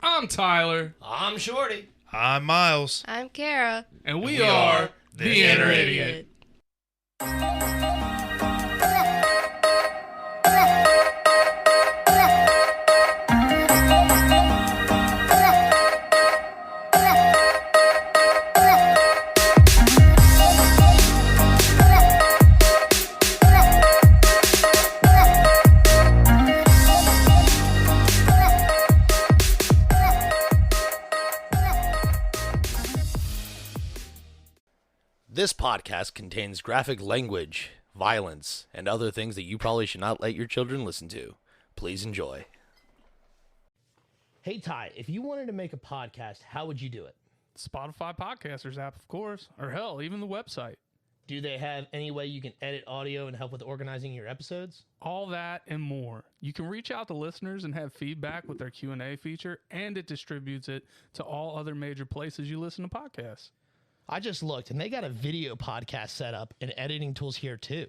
I'm Tyler. I'm Shorty. I'm Myles. I'm Kara. And we are The Inner Idiot. This podcast contains graphic language, violence, and other things that you probably should not let your children listen to. Please enjoy. Hey, Ty, if you wanted to make a podcast, how would you do it? Spotify Podcasters app, of course. Or hell, even the website. Do they have any way you can edit audio and help with organizing your episodes? All that and more. You can reach out to listeners and have feedback with their Q&A feature, and it distributes it to all other major places you listen to podcasts. I just looked, and they got a video podcast set up and editing tools here, too.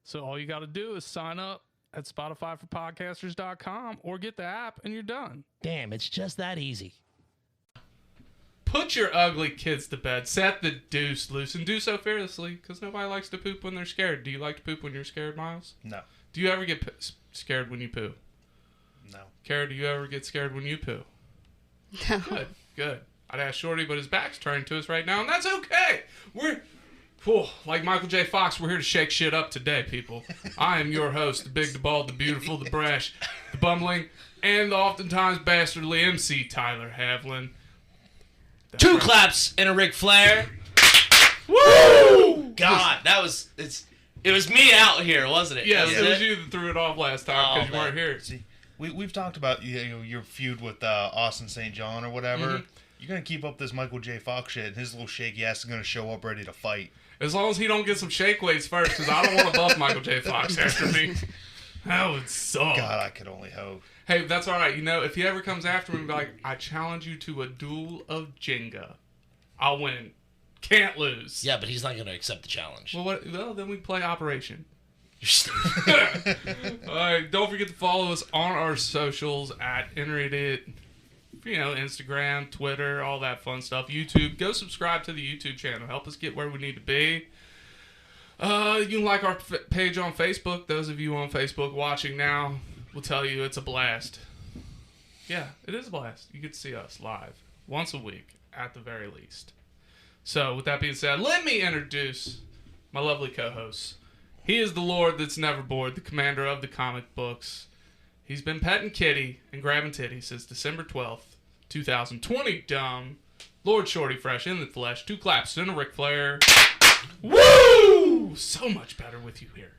So all you got to do is sign up at SpotifyForPodcasters.com or get the app, and you're done. Damn, it's just that easy. Put your ugly kids to bed. Set the deuce loose and do so fearlessly, because nobody likes to poop when they're scared. Do you like to poop when you're scared, Myles? No. Do you ever get scared when you poo? No. Kara, do you ever get scared when you poo? No. Good, good. I'd ask Shorty, but his back's turned to us right now, and that's okay. We're, like Michael J. Fox, we're here to shake shit up today, people. I am your host, the big, the bald, the beautiful, the brash, the bumbling, and the oftentimes bastardly MC, Tyler Havlin. Two claps and a Ric Flair. Woo! God, it was me out here, wasn't it? Yes, it was you that threw it off last time because you weren't here. See, we've talked about your feud with Austin St. John or whatever. Mm-hmm. You're going to keep up this Michael J. Fox shit, and his little shaky ass is going to show up ready to fight. As long as he don't get some shake weights first, because I don't want to buff Michael J. Fox after me. That would suck. God, I could only hope. Hey, that's all right. You know, if he ever comes after me and be like, I challenge you to a duel of Jenga, I'll win. Can't lose. Yeah, but he's not going to accept the challenge. Well, then we play Operation. All right, don't forget to follow us on our socials at Inner Idiot. Instagram, Twitter, all that fun stuff. YouTube. Go subscribe to the YouTube channel. Help us get where we need to be. You can like our page on Facebook. Those of you on Facebook watching now will tell you it's a blast. Yeah, it is a blast. You get to see us live once a week at the very least. So with that being said, let me introduce my lovely co-host. He is the Lord that's never bored, the commander of the comic books. He's been petting kitty and grabbing titty since December 12th, 2020. Dumb. Lord Shorty fresh in the flesh. Two claps and a Ric Flair. Woo! So much better with you here.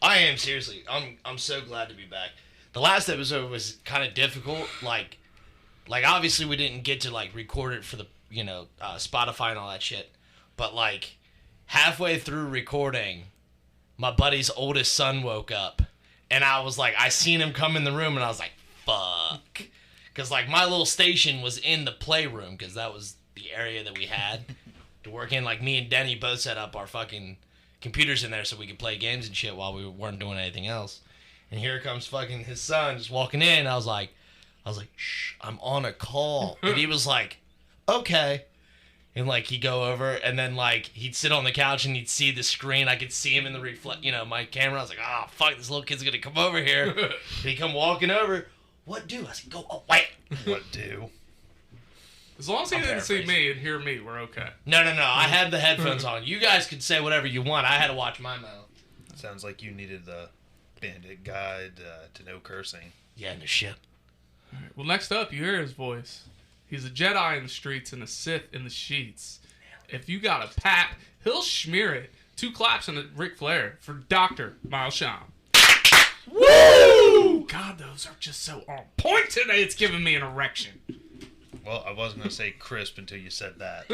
I am, seriously. I'm so glad to be back. The last episode was kind of difficult. Like obviously we didn't get to record it for the Spotify and all that shit. But halfway through recording, my buddy's oldest son woke up. And I was I seen him come in the room, and I was like, fuck. Because, my little station was in the playroom, because that was the area that we had to work in. Me and Denny both set up our fucking computers in there so we could play games and shit while we weren't doing anything else. And here comes fucking his son just walking in. I was like, shh, I'm on a call. And he was like, okay. And, he'd go over, and then, he'd sit on the couch, and he'd see the screen. I could see him in the my camera. I was like, oh, fuck, this little kid's gonna come over here. And he'd come walking over. What do? I said, go away. What do? As long as he didn't see me and hear me, we're okay. No. I had the headphones on. You guys could say whatever you want. I had to watch my mouth. Sounds like you needed the Bandit Guide to no cursing. Yeah, no shit. All right, well, next up, you hear his voice. He's a Jedi in the streets and a Sith in the sheets. If you got a pap, he'll smear it. Two claps and a Ric Flair for Dr. Myles Shawn. Woo! God, those are just so on point today. It's giving me an erection. Well, I wasn't going to say crisp until you said that.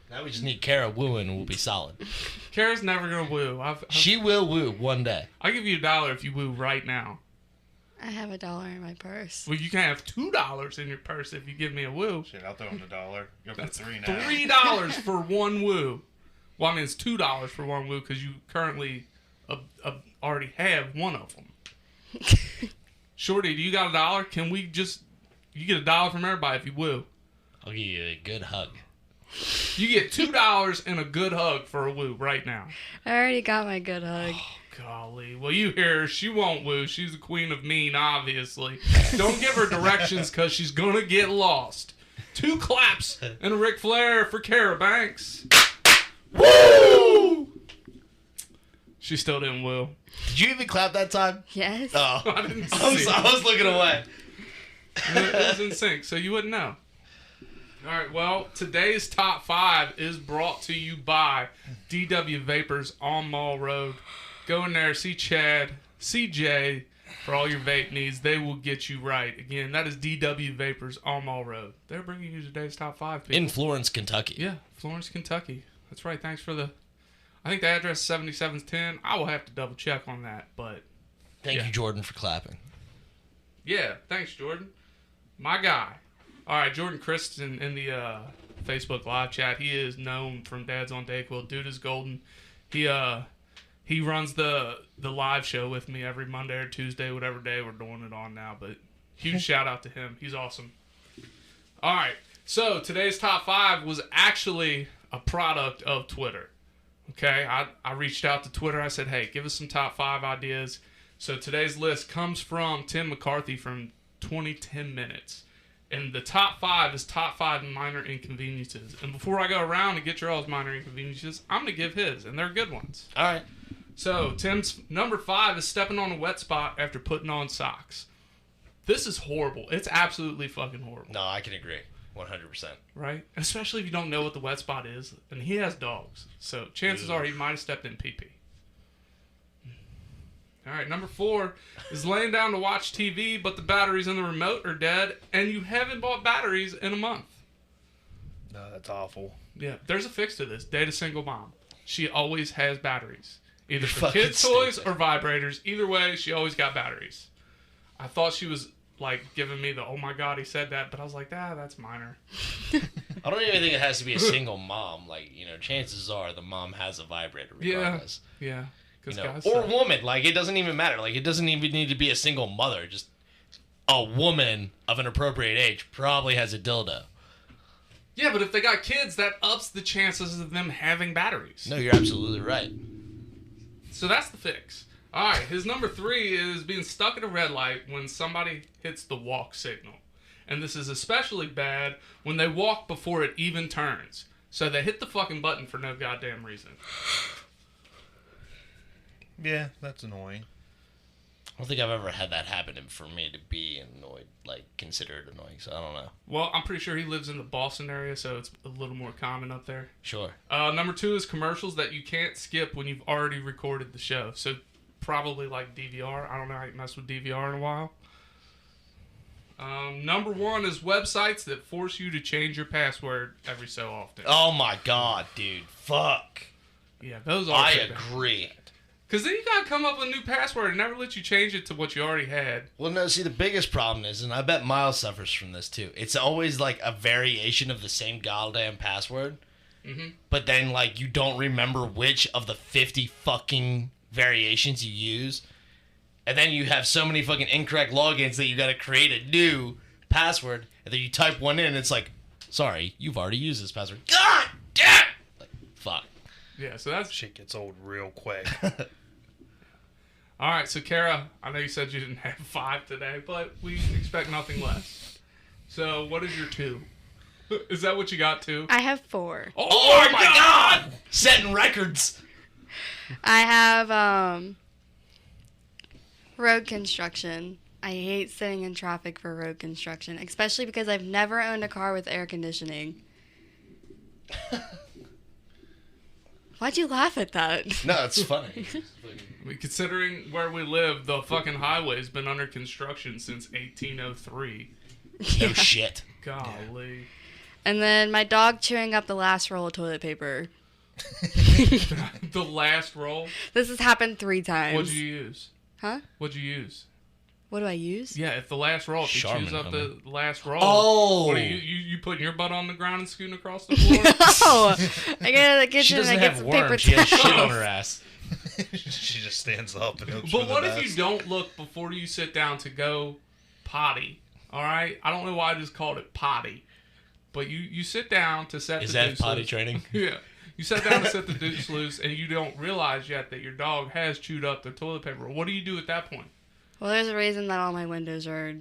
Now we just need Kara wooing and we'll be solid. Kara's never going to woo. She will woo one day. I'll give you $1 if you woo right now. I have $1 in my purse. Well, you can have $2 in your purse if you give me a woo. Shit, I'll throw him $1. You're for That's $3 now. $3 for one woo. Well, I mean, it's $2 for one woo because you currently already have one of them. Shorty, do you got $1? Can we just... You get $1 from everybody if you woo. I'll give you a good hug. You get $2 and a good hug for a woo right now. I already got my good hug. Oh, golly. Well, you hear her. She won't woo. She's the queen of mean, obviously. Don't give her directions because she's going to get lost. 2 claps and a Ric Flair for Kara Banks. Woo! She still didn't woo. Did you even clap that time? Yes. Oh. I didn't see I was looking away. It was in sync, so you wouldn't know. All right, well, today's top 5 is brought to you by DW Vapors on Mall Road. Go in there, see Chad, see Jay for all your vape needs. They will get you right. Again, that is DW Vapors on Mall Road. They're bringing you today's top 5, people. In Florence, Kentucky. Yeah, Florence, Kentucky. That's right. Thanks for the... I think the address is 7710. I will have to double check on that, but... Thank you, Jordan, for clapping. Yeah, thanks, Jordan. My guy. All right, Jordan Christensen in the Facebook live chat. He is known from Dad's on Dayquil. Dude is golden. He runs the live show with me every Monday or Tuesday, whatever day we're doing it on now. But huge shout out to him. He's awesome. All right, so today's top 5 was actually a product of Twitter. Okay, I reached out to Twitter. I said, hey, give us some top 5 ideas. So today's list comes from Tim McCarthy from 2010 Minutes. And the top 5 is top 5 minor inconveniences. And before I go around and get your all's minor inconveniences, I'm going to give his, and they're good ones. All right. So, Tim's number 5 is stepping on a wet spot after putting on socks. This is horrible. It's absolutely fucking horrible. No, I can agree. 100%. Right? Especially if you don't know what the wet spot is. And he has dogs. So, chances are he might have stepped in pee-pee. All right, number 4 is laying down to watch TV, but the batteries in the remote are dead, and you haven't bought batteries in a month. No, that's awful. Yeah, there's a fix to this. Date a single mom. She always has batteries. Either for Fucking kids' toys stupid. or vibrators. Either way, she always got batteries. I thought she was, like, giving me the, oh my god, he said that, but I was like, that's minor. I don't even think it has to be a single mom. Like, chances are the mom has a vibrator regardless. Yeah. Or a woman. Like, it doesn't even matter. Like, it doesn't even need to be a single mother. Just a woman of an appropriate age probably has a dildo. Yeah, but if they got kids, that ups the chances of them having batteries. No, you're absolutely right. So that's the fix. All right, his number 3 is being stuck at a red light when somebody hits the walk signal. And this is especially bad when they walk before it even turns. So they hit the fucking button for no goddamn reason. Yeah, that's annoying. I don't think I've ever had that happen for me to be annoyed, like, consider it annoying, so I don't know. Well, I'm pretty sure he lives in the Boston area, so it's a little more common up there. Sure. Number 2 is commercials that you can't skip when you've already recorded the show. So probably like DVR. I don't know how you mess with DVR in a while. Number 1 is websites that force you to change your password every so often. Oh my god, dude. Fuck. Yeah, those are. I agree. Because then you gotta come up with a new password and never let you change it to what you already had. Well, no, see, the biggest problem is, and I bet Myles suffers from this too, it's always like a variation of the same goddamn password, but then, like, you don't remember which of the 50 fucking variations you use, and then you have so many fucking incorrect logins that you gotta create a new password, and then you type one in, and it's like, sorry, you've already used this password. God damn! Like, fuck. Yeah, so that's... Shit gets old real quick. All right, so Kara, I know you said you didn't have 5 today, but we expect nothing less. So what is your 2? Is that what you got, 2? I have 4. Oh my god! Setting records! I have road construction. I hate sitting in traffic for road construction, especially because I've never owned a car with air conditioning. Why'd you laugh at that? No, it's funny. I mean, considering where we live, the fucking highway's been under construction since 1803. No shit. Golly. And then my dog chewing up the last roll of toilet paper. The last roll? This has happened 3 times. What'd you use? Huh? What'd you use? What do I use? Yeah, if the last roll, if you Charmin, choose up the last roll. Oh! What are you putting your butt on the ground and scooting across the floor? No! I get to the kitchen She doesn't and I get have some worms. paper She has shit on towels. her ass. She just stands up and hopes But for the what best. if you don't look before you sit down to go potty? All right? I don't know why I just called it potty. But you sit down to set Is the that deuce potty loose. training? Yeah. You sit down to set the deuce loose, and you don't realize yet that your dog has chewed up the toilet paper. What do you do at that point? Well, there's a reason that all my windows are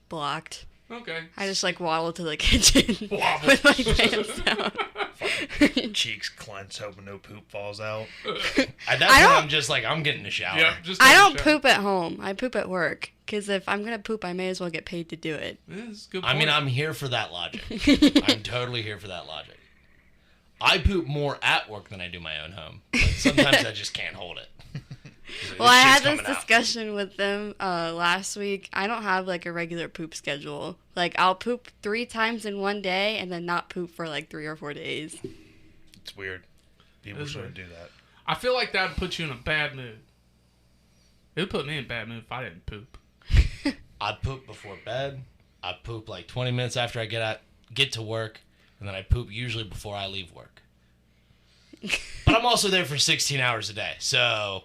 blocked. Okay. I just like waddle to the kitchen Waddle. with my pants down. Cheeks clenched, hoping no poop falls out. At that I point, don't- I'm just like, I'm getting a shower. Yeah, just I take a don't shower. poop at home. I poop at work. Because if I'm going to poop, I may as well get paid to do it. Yeah, that's a good I mean, point. I'm here for that logic. I'm totally here for that logic. I poop more at work than I do my own home. But sometimes I just can't hold it. Well, I had shit's this coming out. discussion with them last week. I don't have like a regular poop schedule. Like I'll poop 3 times in one day and then not poop for like 3 or 4 days. It's weird. People It's shouldn't weird. do that. I feel like that would put you in a bad mood. It would put me in a bad mood if I didn't poop. I poop before bed. I poop like 20 minutes after I get to work, and then I poop usually before I leave work. But I'm also there for 16 hours a day, so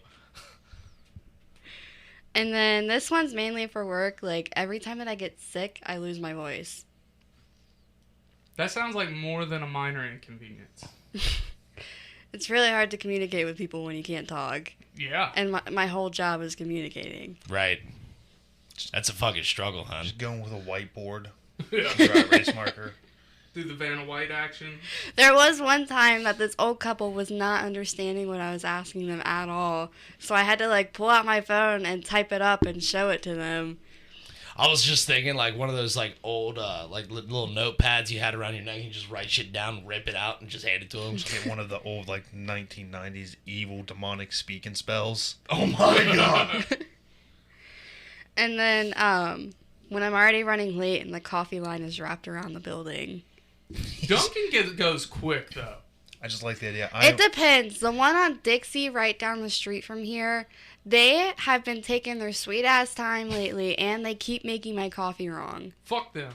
And then this one's mainly for work. Like every time that I get sick, I lose my voice. That sounds like more than a minor inconvenience. It's really hard to communicate with people when you can't talk. Yeah. And my whole job is communicating. right. That's a fucking struggle, hon. Just going with a whiteboard, Yeah. dry erase marker. Do the Vanna White action. There was one time that this old couple was not understanding what I was asking them at all. So I had to like pull out my phone and type it up and show it to them. I was just thinking like one of those like old like little notepads you had around your neck. You just write shit down, rip it out, and just hand it to them. Just get one of the old like 1990s evil demonic speaking spells. Oh my god. And then when I'm already running late and the coffee line is wrapped around the building. Duncan goes quick, though. I just like the idea. It depends. The one on Dixie right down the street from here, they have been taking their sweet ass time lately and they keep making my coffee wrong. Fuck them.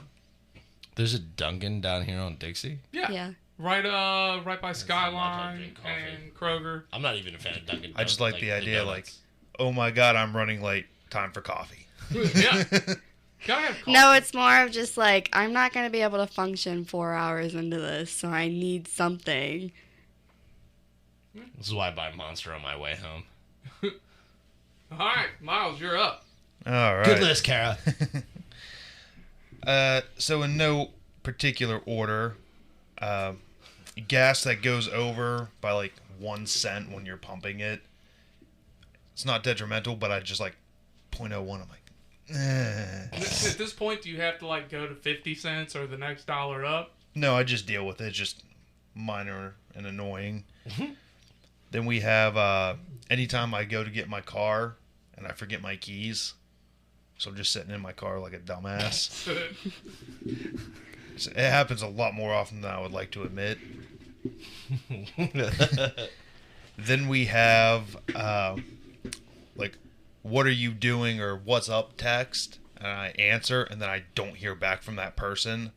There's a Dunkin' down here on Dixie. Yeah. Yeah. Right right by not much I Skyline drink coffee. and Kroger. I'm not even a fan of Dunkin'. I just like the idea, donuts. oh my god, I'm running late. Time for coffee. Yeah. Gotta have coffee. No, it's more of just like, I'm not going to be able to function 4 hours into this, so I need something. This is why I buy Monster on my way home. All right, Myles, you're up. All right. Good list, Kara. So in no particular order, gas that goes over by like 1 cent when you're pumping it, it's not detrimental, but I just like 0.01. I'm like, At this point, do you have to like go to 50 cents or the next dollar up? no, I just deal with it. It's just minor and annoying. Then we have anytime I go to get my car and I forget my keys, so I'm just sitting in my car like a dumbass. It happens a lot more often than I would like to admit. Then we have like, what are you doing or what's up text, and I answer, and then I don't hear back from that person.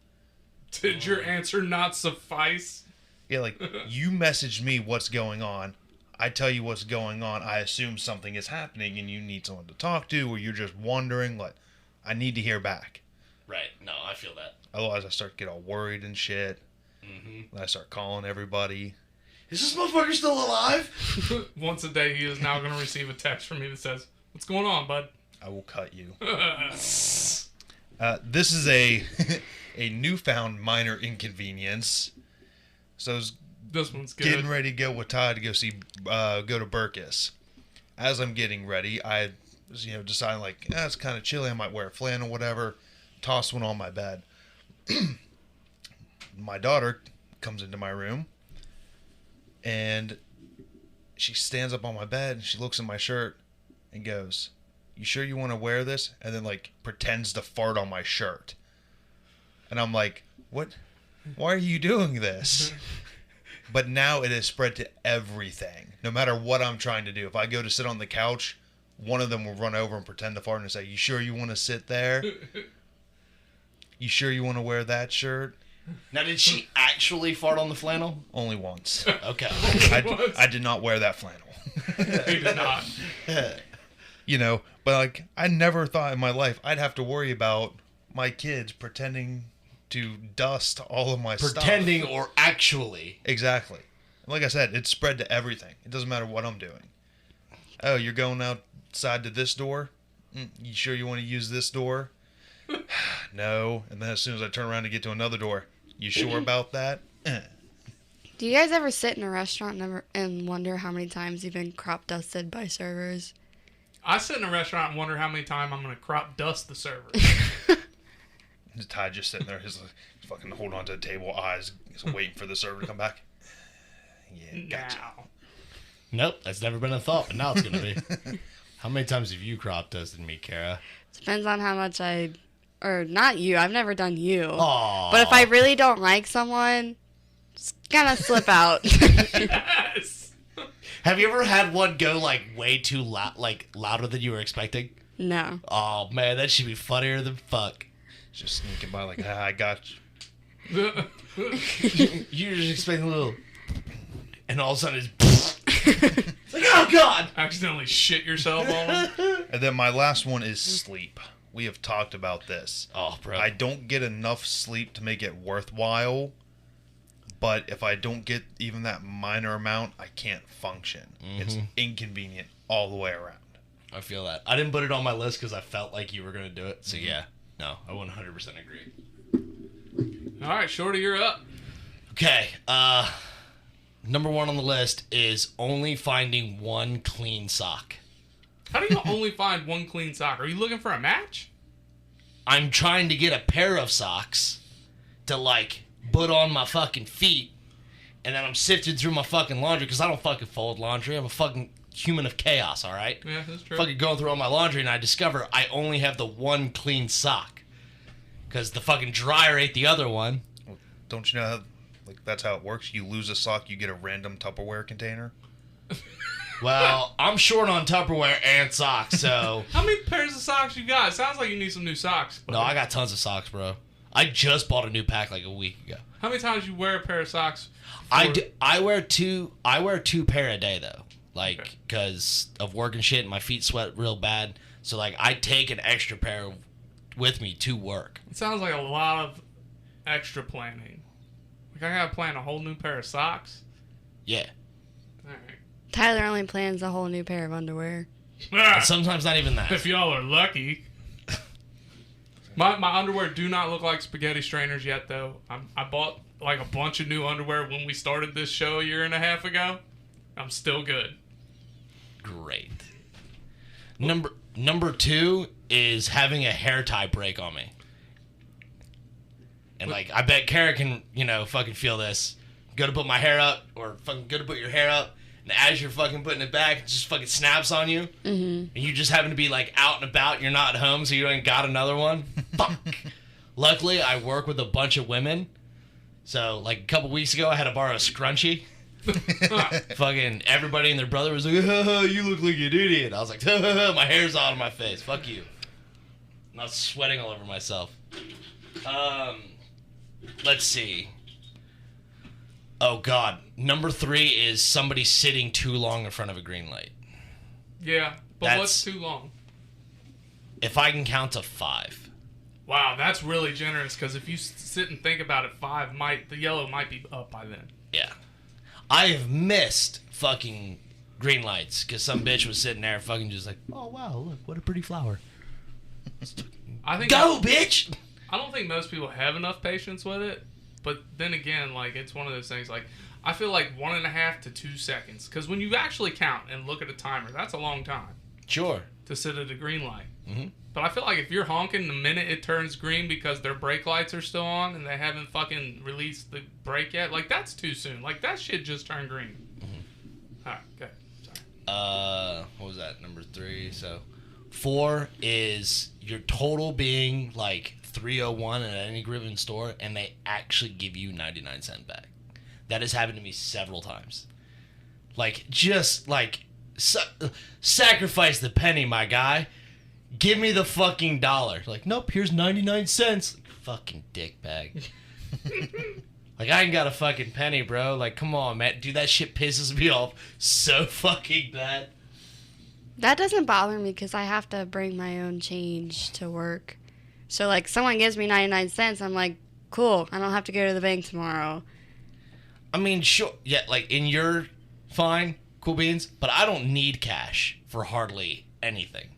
Did your answer not suffice? Yeah, like, you messaged me what's going on. I tell you what's going on. I assume something is happening and you need someone to talk to, or you're just wondering. Like, I need to hear back. Right. No, I feel that. Otherwise, I start to get all worried and shit. Mm-hmm. And I start calling everybody. Is this motherfucker still alive? Once a day, he is now going to receive a text from me that says, "What's going on, bud?" I will cut you. This is a a newfound minor inconvenience. So I was This one's good. getting ready to go with Todd to go to Burkus. As I'm getting ready, I was, deciding like, it's kind of chilly. I might wear a flannel, whatever. Toss one on my bed. My daughter comes into my room, and she stands up on my bed, and she looks at my shirt and goes, "You sure you want to wear this?" And then like pretends to fart on my shirt. And I'm like, "What? Why are you doing this?" But now it has spread to everything. No matter what I'm trying to do. If I go to sit on the couch, one of them will run over and pretend to fart and say, "You sure you want to sit there? You sure you want to wear that shirt?" Now, did she actually fart on the flannel? Only once. Okay. I did not wear that flannel. He did not. You know, but like I never thought in my life I'd have to worry about my kids pretending to dust all of my stuff. Pretending or actually. Exactly. Like I said, it's spread to everything. It doesn't matter what I'm doing. Oh, you're going outside to this door? You sure you want to use this door? No. And then as soon as I turn around to get to another door, you sure about that? Do you guys ever sit in a restaurant and wonder how many times you've been crop dusted by servers? I sit in a restaurant and wonder how many times I'm going to crop dust the server. Ty just sitting there, he's like, fucking holding onto the table, eyes, just waiting for the server to come back. Yeah, gotcha. Now. Nope, that's never been a thought, but now it's going to be. How many times have you crop dusted me, Kara? Depends on how much or not you, I've never done you. Aww. But if I really don't like someone, just kind of slip out. Yes. Have you ever had one go like way too loud, like louder than you were expecting? No. Oh man, that should be funnier than fuck. Just sneaking by like, I got you. You're just expecting a little, and all of a sudden it's like, oh god! Accidentally shit yourself on them. And then my last one is sleep. We have talked about this. Oh, bro. I don't get enough sleep to make it worthwhile. But if I don't get even that minor amount, I can't function. It's inconvenient all the way around. I feel that. I didn't put it on my list because I felt like you were going to do it. So yeah, no, I 100% agree. All right, Shorty, you're up. Okay, number one on the list is only finding one clean sock. How do you only find one clean sock? Are you looking for a match? I'm trying to get a pair of socks to like put on my fucking feet, and then I'm sifting through my fucking laundry because I don't fucking fold laundry. I'm a fucking human of chaos, all right? Yeah, that's true. Fucking going through all my laundry, and I discover I only have the one clean sock because the fucking dryer ate the other one. Well, don't you know how, like, that's how it works? You lose a sock, you get a random Tupperware container. Well, I'm short on Tupperware and socks, so... How many pairs of socks you got? Sounds like you need some new socks. No, I got tons of socks, bro. I just bought a new pack like a week ago. How many times you wear a pair of socks? I wear two pair a day though, like because of work and shit. And my feet sweat real bad, so like I take an extra pair with me to work. It sounds like a lot of extra planning. Like I gotta plan a whole new pair of socks. Yeah, All right. Tyler only plans a whole new pair of underwear. and sometimes not even that. If y'all are lucky. My underwear do not look like spaghetti strainers yet, though. I bought like a bunch of new underwear when we started this show a year and a half ago. I'm still good. Great. Number two is having a hair tie break on me. And like I bet Kara can, fucking feel this. Go to put my hair up, or fucking go to put your hair up, and as you're fucking putting it back, it just fucking snaps on you. Mm-hmm. And you just happen to be like out and about, and you're not home, so you ain't got another one. Fuck. Luckily, I work with a bunch of women. So like a couple weeks ago, I had to borrow a scrunchie. Fucking everybody and their brother was like, you look like an idiot. I was like, my hair's all on my face. Fuck you. And I was sweating all over myself. Let's see. Oh, God. Number 3 is somebody sitting too long in front of a green light. Yeah, but what's too long? If I can count to 5. Wow, that's really generous, because if you sit and think about it, 5 the yellow might be up by then. Yeah. I have missed fucking green lights, because some bitch was sitting there fucking just like, oh, wow, look, what a pretty flower. Go, bitch! I don't think most people have enough patience with it. But then again, like, it's one of those things, like, I feel like 1.5 to 2 seconds. Because when you actually count and look at a timer, that's a long time. Sure. To sit at a green light. Mm-hmm. But I feel like if you're honking the minute it turns green because their brake lights are still on and they haven't fucking released the brake yet, like, that's too soon. Like, that shit just turned green. Mm-hmm. All right, okay. Sorry. What was that? Number 3. So, 4 is your total being, like, 301 at any given store, and they actually give you 99 cents back. That has happened to me several times. Like, just, like, sacrifice the penny, my guy. Give me the fucking dollar. Like, nope, here's 99 cents. Fucking dickbag. Like, I ain't got a fucking penny, bro. Like, come on, man. Dude, that shit pisses me off so fucking bad. That doesn't bother me because I have to bring my own change to work. So, like, someone gives me 99 cents, I'm like, cool, I don't have to go to the bank tomorrow. I mean, sure. Yeah, like, in your fine, cool beans, but I don't need cash for hardly anything.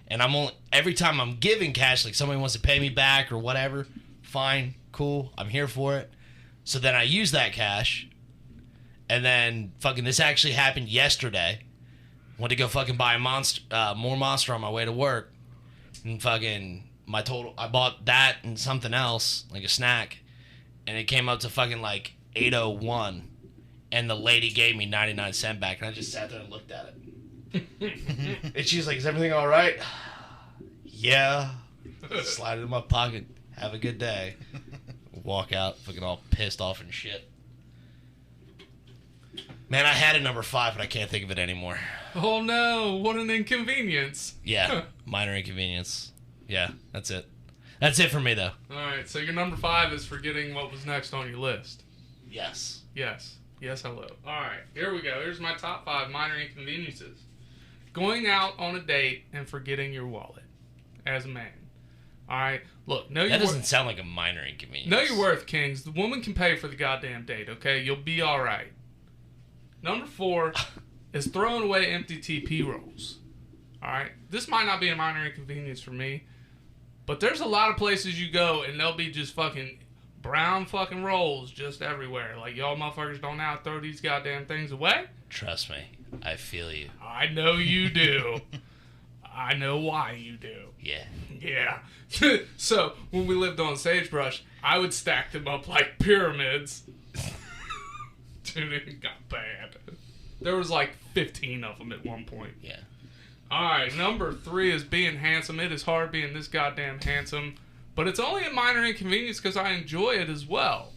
And I'm only, every time I'm giving cash, like, somebody wants to pay me back or whatever, fine, cool, I'm here for it. So then I use that cash, and then fucking this actually happened yesterday. Went to go fucking buy more Monster on my way to work, and fucking I bought that and something else, like a snack, and it came up to fucking like 801, and the lady gave me 99 cents back, and I just sat there and looked at it. And she's like, "Is everything all right?" Yeah. Slide it in my pocket. Have a good day. Walk out, fucking all pissed off and shit. Man, I had a number 5, but I can't think of it anymore. Oh no, what an inconvenience. Yeah, minor inconvenience. Yeah, that's it. That's it for me, though. Alright, so your number 5 is forgetting what was next on your list. Yes. Yes. Yes, hello. Alright, here we go. Here's my top 5 minor inconveniences. Going out on a date and forgetting your wallet as a man. Alright, look, know your That doesn't sound like a minor inconvenience. Know your worth, Kings. The woman can pay for the goddamn date, okay? You'll be alright. Number 4 is throwing away empty TP rolls. Alright? This might not be a minor inconvenience for me, but there's a lot of places you go and they'll be just fucking brown fucking rolls just everywhere. Like, y'all motherfuckers don't know how to throw these goddamn things away? Trust me. I feel you. I know you do. I know why you do. Yeah. Yeah. So, when we lived on Sagebrush, I would stack them up like pyramids. Dude, it got bad. There was like 15 of them at one point. Yeah. Alright, number 3 is being handsome. It is hard being this goddamn handsome, but it's only a minor inconvenience because I enjoy it as well.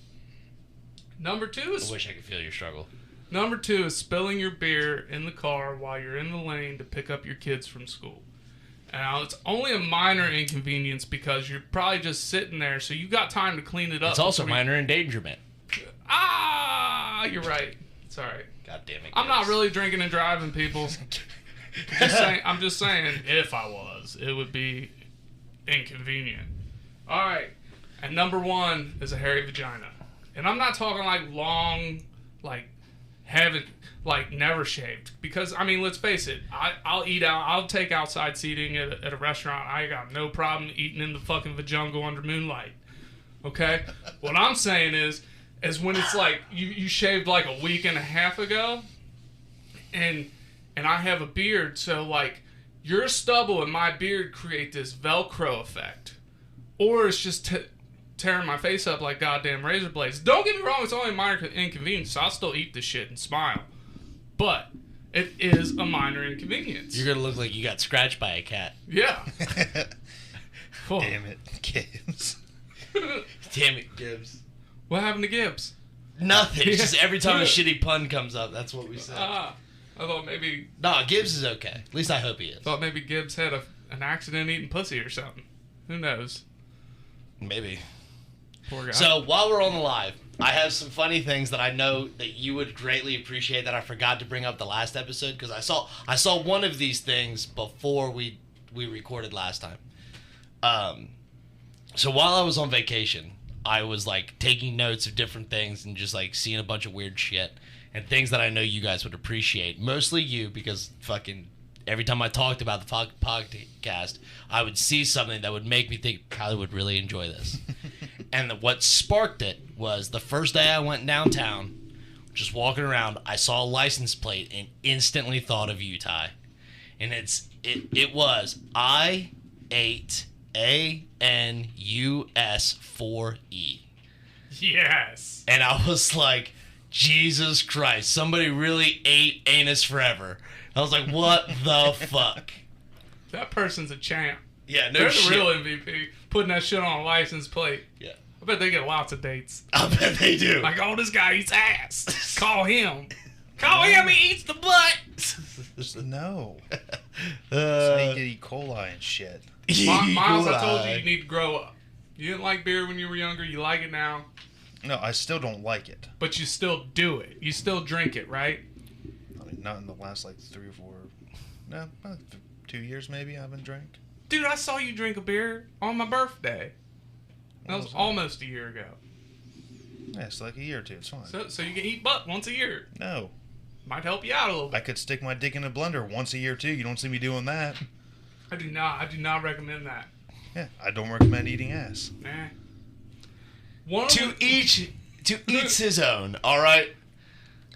Number 2 is... I wish I could feel your struggle. Number 2 is spilling your beer in the car while you're in the lane to pick up your kids from school. Now, it's only a minor inconvenience because you're probably just sitting there, so you got time to clean it up. It's also minor endangerment. Ah, you're right. It's all right. God damn it. I'm not really drinking and driving, people. I'm just saying, if I was, it would be inconvenient. All right. And number 1 is a hairy vagina. And I'm not talking like long, like haven't, like never shaved. Because, I mean, let's face it. I'll eat out. I'll take outside seating at a restaurant. I got no problem eating in the fucking vajungle under moonlight. Okay? What I'm saying is when it's like you shaved like a week and a half ago, and I have a beard, so like your stubble and my beard create this Velcro effect, or it's just tearing my face up like goddamn razor blades. Don't get me wrong, it's only a minor inconvenience, so I'll still eat this shit and smile, but it is a minor inconvenience. You're gonna look like you got scratched by a cat. Yeah. Oh. Damn it, Gibbs. Damn it, Gibbs. What happened to Gibbs? Nothing. It's just every time a shitty pun comes up, that's what we say. I thought maybe... No, Gibbs is okay. At least I hope he is. Thought maybe Gibbs had an accident eating pussy or something. Who knows? Maybe. Poor guy. So, while we're on the live, I have some funny things that I know that you would greatly appreciate that I forgot to bring up the last episode, because I saw one of these things before we recorded last time. So while I was on vacation, I was like taking notes of different things and just like seeing a bunch of weird shit and things that I know you guys would appreciate. Mostly you, because fucking every time I talked about the podcast, I would see something that would make me think Kylie would really enjoy this. And what sparked it was the first day I went downtown, just walking around, I saw a license plate and instantly thought of you, Ty. And it was I-8 ANUS4E. Yes. And I was like, Jesus Christ, somebody really ate anus forever. I was like, what the fuck? That person's a champ. Yeah, no They're shit. the real MVP, putting that shit on a license plate. Yeah. I bet they get lots of dates. I bet they do. Like, oh, this guy eats ass. Call him. Call him, he eats the butt. No. So you get E. coli and shit. Myles, I told you need to grow up. You didn't like beer when you were younger. You like it now. No, I still don't like it. But you still do it. You still drink it, right? I mean, not in the last like 3 or 4, no, about 2 years maybe I haven't drank. Dude, I saw you drink a beer on my birthday. That was almost a year ago. Yeah, it's like a year or two. It's fine. So you can eat butt once a year. No. Might help you out a little bit. I could stick my dick in a blender once a year too. You don't see me doing that. I do not recommend that. Yeah, I don't recommend eating ass. Nah. To each his own. All right.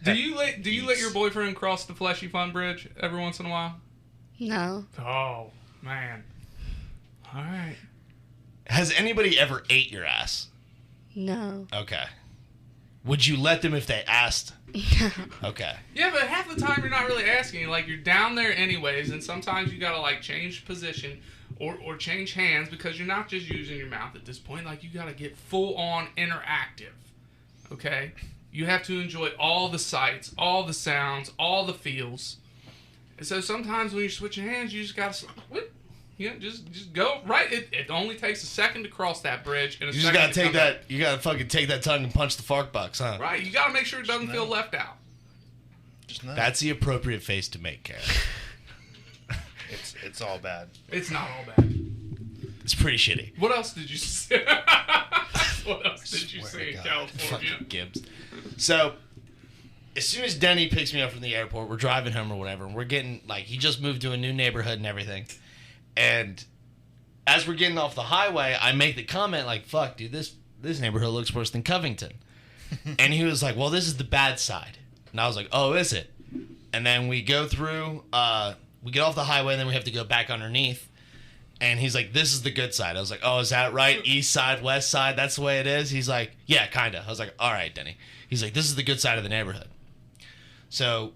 Do you let your boyfriend cross the fleshy fun bridge every once in a while? No. Oh man. All right. Has anybody ever ate your ass? No. Okay. Would you let them if they asked? No. Okay. Yeah, but half the time you're not really asking. Like, you're down there anyways, and sometimes you gotta, like, change position or change hands because you're not just using your mouth at this point. Like, you gotta get full-on interactive, okay? You have to enjoy all the sights, all the sounds, all the feels. And so sometimes when you're switching hands, you just gotta... You know, just go right. It only takes a second to cross that bridge. And You just gotta take that. You gotta fucking take that tongue and punch the fart box, huh? Right. You gotta make sure it doesn't feel left out. Just no. That's the appropriate face to make, Karen. It's all bad. It's not all bad. It's pretty shitty. What else did you see? What else did you see in California? Fucking Gibbs. So, as soon as Denny picks me up from the airport, we're driving home or whatever, and we're getting, like, he just moved to a new neighborhood and everything. And as we're getting off the highway, I make the comment, like, fuck, dude, this neighborhood looks worse than Covington. And he was like, well, this is the bad side. And I was like, oh, is it? And then we go through, we get off the highway, and then we have to go back underneath. And he's like, this is the good side. I was like, oh, is that right? East side, west side, that's the way it is? He's like, yeah, kind of. I was like, all right, Denny. He's like, this is the good side of the neighborhood. So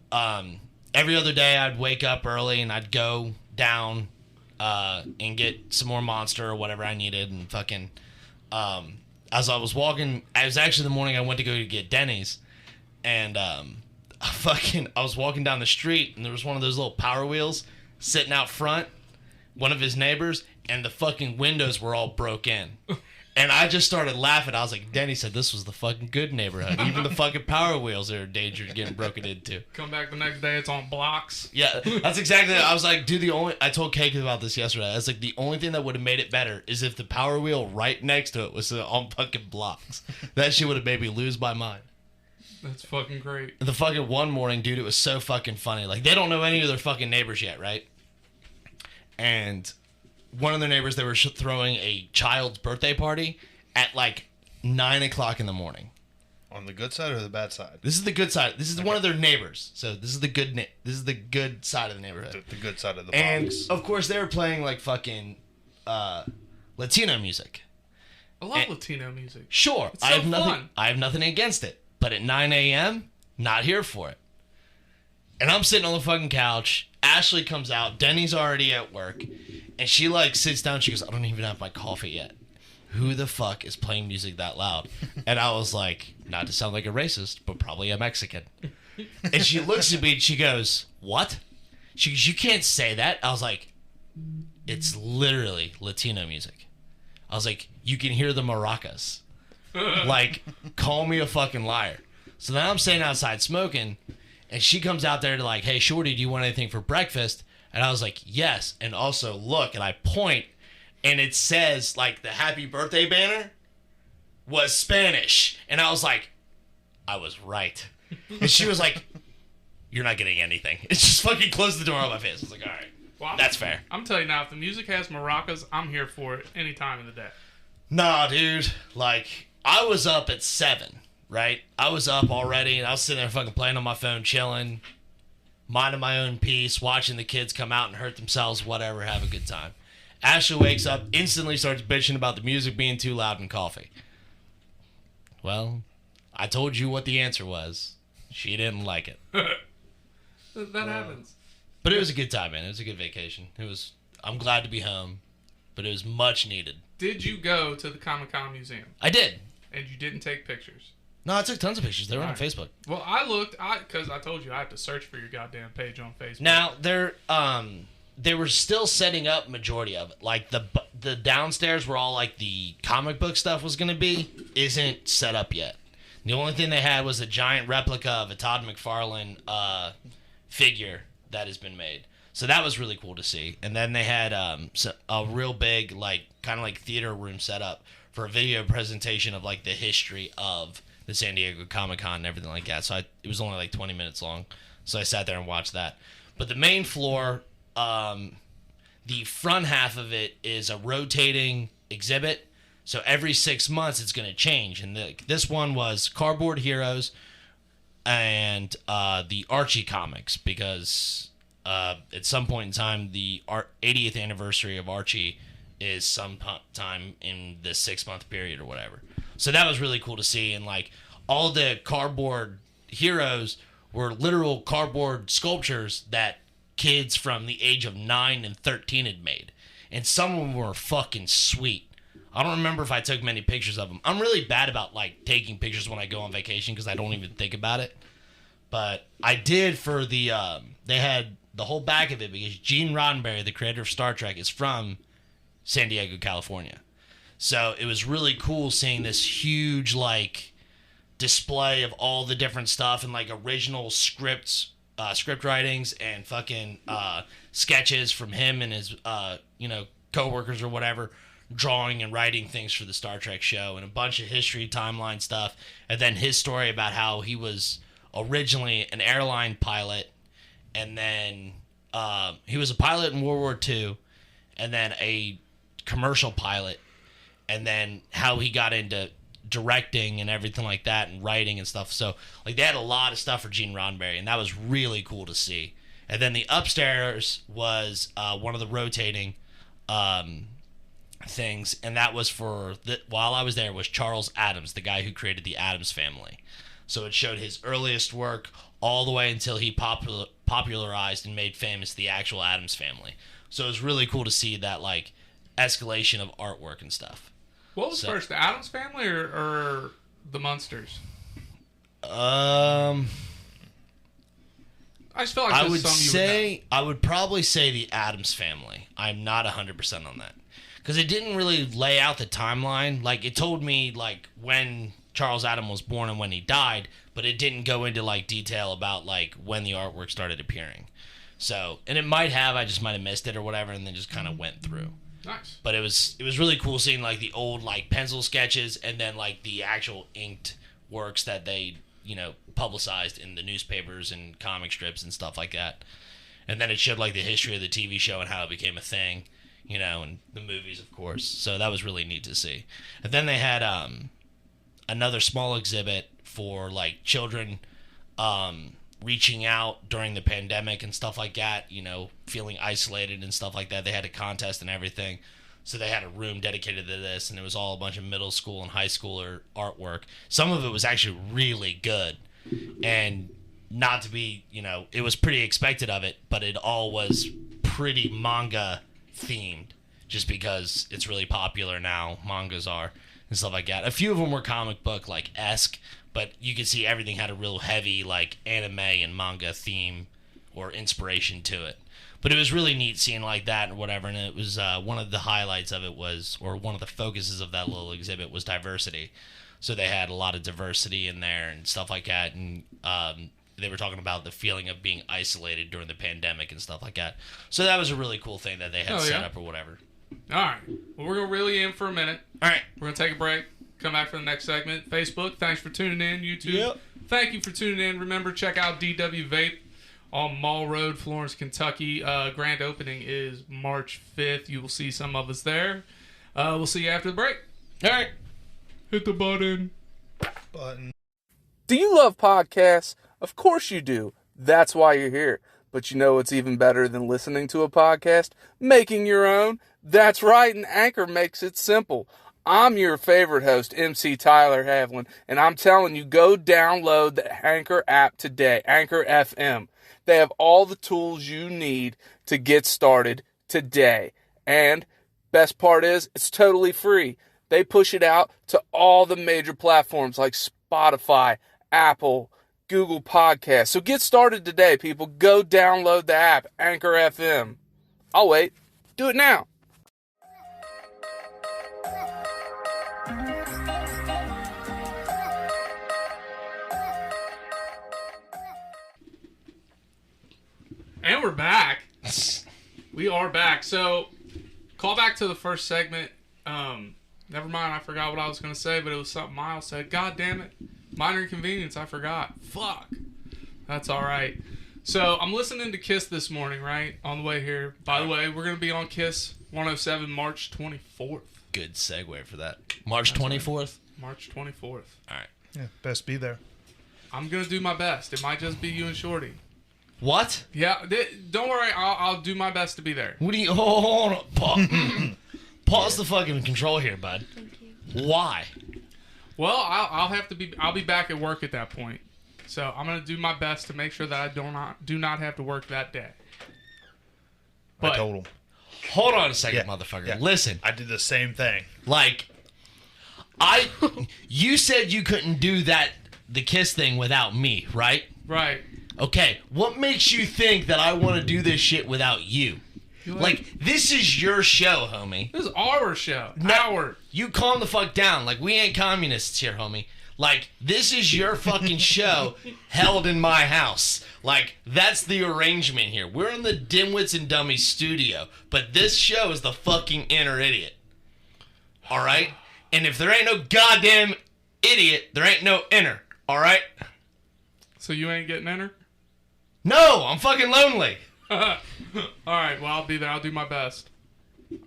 every other day I'd wake up early and I'd go down and get some more Monster or whatever I needed. And fucking, as I was walking, it was actually the morning I went to go to get Denny's. And I was walking down the street and there was one of those little Power Wheels sitting out front, one of his neighbors, and the fucking windows were all broke in. And I just started laughing. I was like, Denny said this was the fucking good neighborhood. Even the fucking Power Wheels are in danger of getting broken into. Come back the next day, it's on blocks. Yeah, that's exactly it. I was like, dude, I told Cake about this yesterday. I was like, the only thing that would have made it better is if the Power Wheel right next to it was on fucking blocks. That shit would have made me lose my mind. That's fucking great. The fucking one morning, dude, it was so fucking funny. Like, they don't know any of their fucking neighbors yet, right? And one of their neighbors, they were throwing a child's birthday party at like 9 o'clock in the morning. On the good side or the bad side? This is the good side. This is one of their neighbors. So this is the good. This is the good side of the neighborhood. The good side of the and box. Of course, they were playing like fucking Latino music. I love Latino music. Sure, It's so I have nothing. fun. I have nothing against it. But at 9 a.m., not here for it. And I'm sitting on the fucking couch. Ashley comes out. Denny's already at work. And she, like, sits down. She goes, I don't even have my coffee yet. Who the fuck is playing music that loud? And I was like, not to sound like a racist, but probably a Mexican. And she looks at me and she goes, what? She goes, you can't say that. I was like, it's literally Latino music. I was like, you can hear the maracas. Like, call me a fucking liar. So then I'm staying outside smoking, and she comes out there to like, hey, Shorty, do you want anything for breakfast? And I was like, yes. And also, look, and I point, and it says, like, the happy birthday banner was Spanish. And I was like, I was right. And she was like, you're not getting anything. It's just fucking close the door on my face. I was like, all right, Well, that's fair. I'm telling you now, if the music has maracas, I'm here for it any time of the day. Nah, dude. Like, I was up at 7, right? I was up already, and I was sitting there fucking playing on my phone, chilling, minding my own peace, watching the kids come out and hurt themselves, whatever, have a good time. Ashley wakes up, instantly starts bitching about the music being too loud and coffee. Well, I told you what the answer was. She didn't like it. That happens. But it was a good time, man. It was a good vacation. I'm glad to be home, but it was much needed. Did you go to the Comic-Con Museum? I did. And you didn't take pictures? No, I took tons of pictures. They were on Right. Facebook. Well, I looked, because I told you I have to search for your goddamn page on Facebook. Now, they were still setting up majority of it. Like the downstairs where all like the comic book stuff was going to be isn't set up yet. The only thing they had was a giant replica of a Todd McFarlane figure that has been made. So that was really cool to see. And then they had a real big, like, kind of like theater room set up for a video presentation of, like, the history of the San Diego Comic-Con and everything like that. So it was only, like, 20 minutes long. So I sat there and watched that. But the main floor, the front half of it is a rotating exhibit. So every 6 months it's going to change. And this one was Cardboard Heroes and the Archie comics, because at some point in time, the 80th anniversary of Archie is sometime in the 6 month period or whatever. So that was really cool to see. And like all the Cardboard Heroes were literal cardboard sculptures that kids from the age of 9 and 13 had made. And some of them were fucking sweet. I don't remember if I took many pictures of them. I'm really bad about like taking pictures when I go on vacation because I don't even think about it. But I did for the they had the whole back of it because Gene Roddenberry, the creator of Star Trek, is from San Diego, California. So it was really cool seeing this huge like display of all the different stuff and like original script writings and fucking sketches from him and his coworkers or whatever, drawing and writing things for the Star Trek show, and a bunch of history timeline stuff, and then his story about how he was originally an airline pilot, and then he was a pilot in World War II, and then a commercial pilot, and then how he got into directing and everything like that, and writing and stuff. So like they had a lot of stuff for Gene Roddenberry, and that was really cool to see. And then the upstairs was one of the rotating things, and that was for while I was there was Charles Addams, the guy who created the Addams Family. So it showed his earliest work all the way until he popularized and made famous the actual Addams Family. So it was really cool to see that like escalation of artwork and stuff. What was first, the Addams Family or the Munsters? I just feel like I would probably say the Addams Family. I'm not 100% on that. Because it didn't really lay out the timeline. Like, it told me, like, when Charles Addams was born and when he died, but it didn't go into, like, detail about, like, when the artwork started appearing. So, and it might have, I just might have missed it or whatever, and then just kind of went through. Nice. But it was really cool seeing, like, the old, like, pencil sketches and then, like, the actual inked works that they, publicized in the newspapers and comic strips and stuff like that. And then it showed, like, the history of the TV show and how it became a thing. And the movies, of course. So that was really neat to see. And then they had another small exhibit for, like, children reaching out during the pandemic and stuff like that, feeling isolated and stuff like that. They had a contest and everything. So they had a room dedicated to this, and it was all a bunch of middle school and high schooler artwork. Some of it was actually really good. And not to be, it was pretty expected of it, but it all was pretty manga themed, just because it's really popular now, mangas are and stuff like that. A few of them were comic book like esque, but you could see everything had a real heavy like anime and manga theme or inspiration to it. But it was really neat seeing like that or whatever, and it was one of the highlights of it was, or one of the focuses of that little exhibit was diversity. So they had a lot of diversity in there and stuff like that, and they were talking about the feeling of being isolated during the pandemic and stuff like that. So that was a really cool thing that they had set up or whatever. All right. Well, we're going to reel you in for a minute. All right. We're going to take a break. Come back for the next segment. Facebook, thanks for tuning in. YouTube, yep. Thank you for tuning in. Remember, check out DW Vape on Mall Road, Florence, Kentucky. Grand opening is March 5th. You will see some of us there. We'll see you after the break. All right. Hit the button. Do you love podcasts? Of course you do. That's why you're here. But you know what's even better than listening to a podcast? Making your own. That's right, and Anchor makes it simple. I'm your favorite host, MC Tyler Havlin, and I'm telling you, go download the Anchor app today, Anchor FM. They have all the tools you need to get started today. And best part is, it's totally free. They push it out to all the major platforms like Spotify, Apple, Google Podcasts. So get started today, people. Go download the app, Anchor FM. I'll wait. Do it now. And we're back. We are back. So, call back to the first segment. Never mind, I forgot what I was going to say, but it was something Myles said. God damn it. Minor inconvenience, I forgot. Fuck. That's all right. So, I'm listening to KISS this morning, right? On the way here. By the way, we're going to be on KISS 107 March 24th. Good segue for that. March 24th? March 24th. All right. Yeah, best be there. I'm going to do my best. It might just be you and Shorty. What? Yeah, don't worry. I'll do my best to be there. What do you... Hold on. Pause the fucking control here, bud. Thank you. Why? Well, I'll be back at work at that point. So I'm gonna do my best to make sure that I do not have to work that day. I told him. Hold on a second, Yeah, motherfucker. yeah. Listen. I did the same thing. Like, you said you couldn't do the KISS thing without me, right? Right. Okay, what makes you think that I want to do this shit without you? Like, this is your show, homie. This is our show. No, you calm the fuck down. Like, we ain't communists here, homie. Like, this is your fucking show held in my house. Like, that's the arrangement here. We're in the Dimwits and Dummies studio, but this show is the fucking inner idiot. All right? And if there ain't no goddamn idiot, there ain't no inner. All right? So you ain't getting in her? No, I'm fucking lonely. All right. Well, I'll be there. I'll do my best.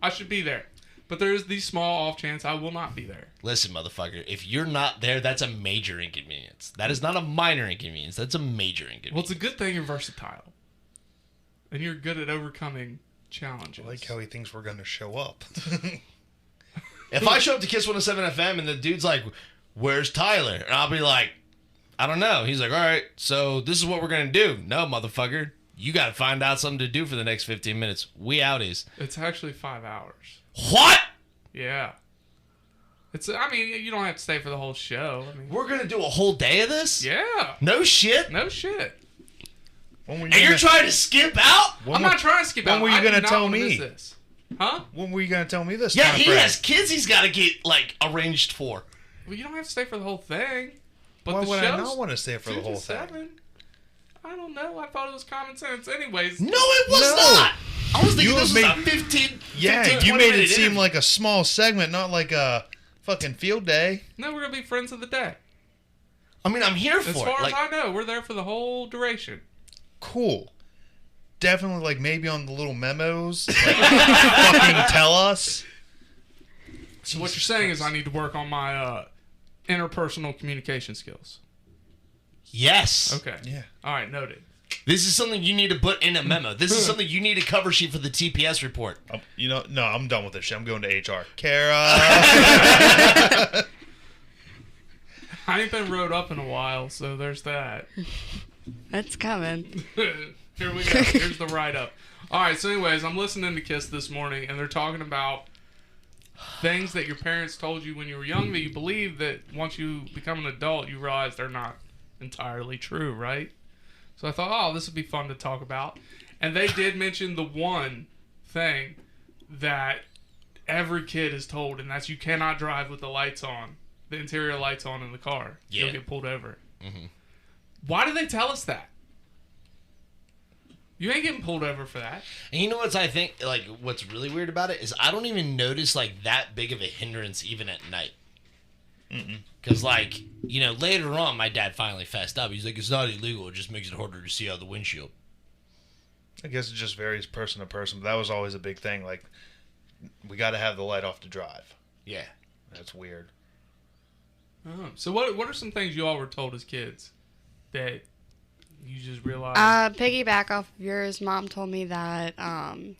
I should be there, but there is the small off chance I will not be there. Listen, motherfucker, if you're not there, that's a major inconvenience. That is not a minor inconvenience. That's a major inconvenience. Well, it's a good thing you're versatile, and you're good at overcoming challenges. I like how he thinks we're going to show up. If I show up to Kiss 107 FM and the dude's like, "Where's Tyler?" and I'll be like, "I don't know." He's like, "All right, so this is what we're going to do." No, motherfucker. You got to find out something to do for the next 15 minutes. We outies. It's actually 5 hours. What? Yeah. I mean, you don't have to stay for the whole show. I mean, We're going to do a whole day of this? yeah. No shit? No shit. And you're trying to skip out? I'm not trying to skip out. When were you going to tell me? This. Huh? When were you going to tell me this? Yeah, kind of he friend? has kids he's got to get, like, arranged for. Well, you don't have to stay for the whole thing. But Why the would I show's not want to stay for 2 the to whole thing? 7. I don't know. I thought it was common sense. Anyways. No, it was No. not. I was thinking You this was made- a 15, Yeah, 15, you 20 made it minute seem interview. like a small segment, not like a fucking field day. No, we're going to be friends of the day. I mean, I'm here As for far it. Like, as I know, we're there for the whole duration. Cool. Definitely, like, maybe on the little memos. Like, fucking tell us. So what you're saying is I need to work on my interpersonal communication skills. yes. Okay. Yeah. All right, noted. This is something you need to put in a memo. This is something you need a cover sheet for the TPS report. No, I'm done with this shit. I'm going to HR. Kara. I ain't been wrote up in a while, so there's that. That's coming. Here we go. Here's the write-up. All right, so anyways, I'm listening to KISS this morning, and they're talking about things that your parents told you when you were young that you believe that once you become an adult, you realize they're not entirely true, right? So I thought, oh, this would be fun to talk about. And they did mention the one thing that every kid is told, and that's you cannot drive with the lights on, the interior lights on in the car. Yeah. You'll get pulled over. Mhm. Why do they tell us that? You ain't getting pulled over for that. And you know what's I think like what's really weird about it is I don't even notice like that big of a hindrance even at night. Because like later on my dad finally fessed up. He's like, it's not illegal. It just makes it harder to see out the windshield. I guess it just varies person to person, but that was always a big thing. Like, we got to have the light off to drive. Yeah. That's weird. Oh. So what are some things you all were told as kids that you just realized? Piggyback off of yours, Mom told me that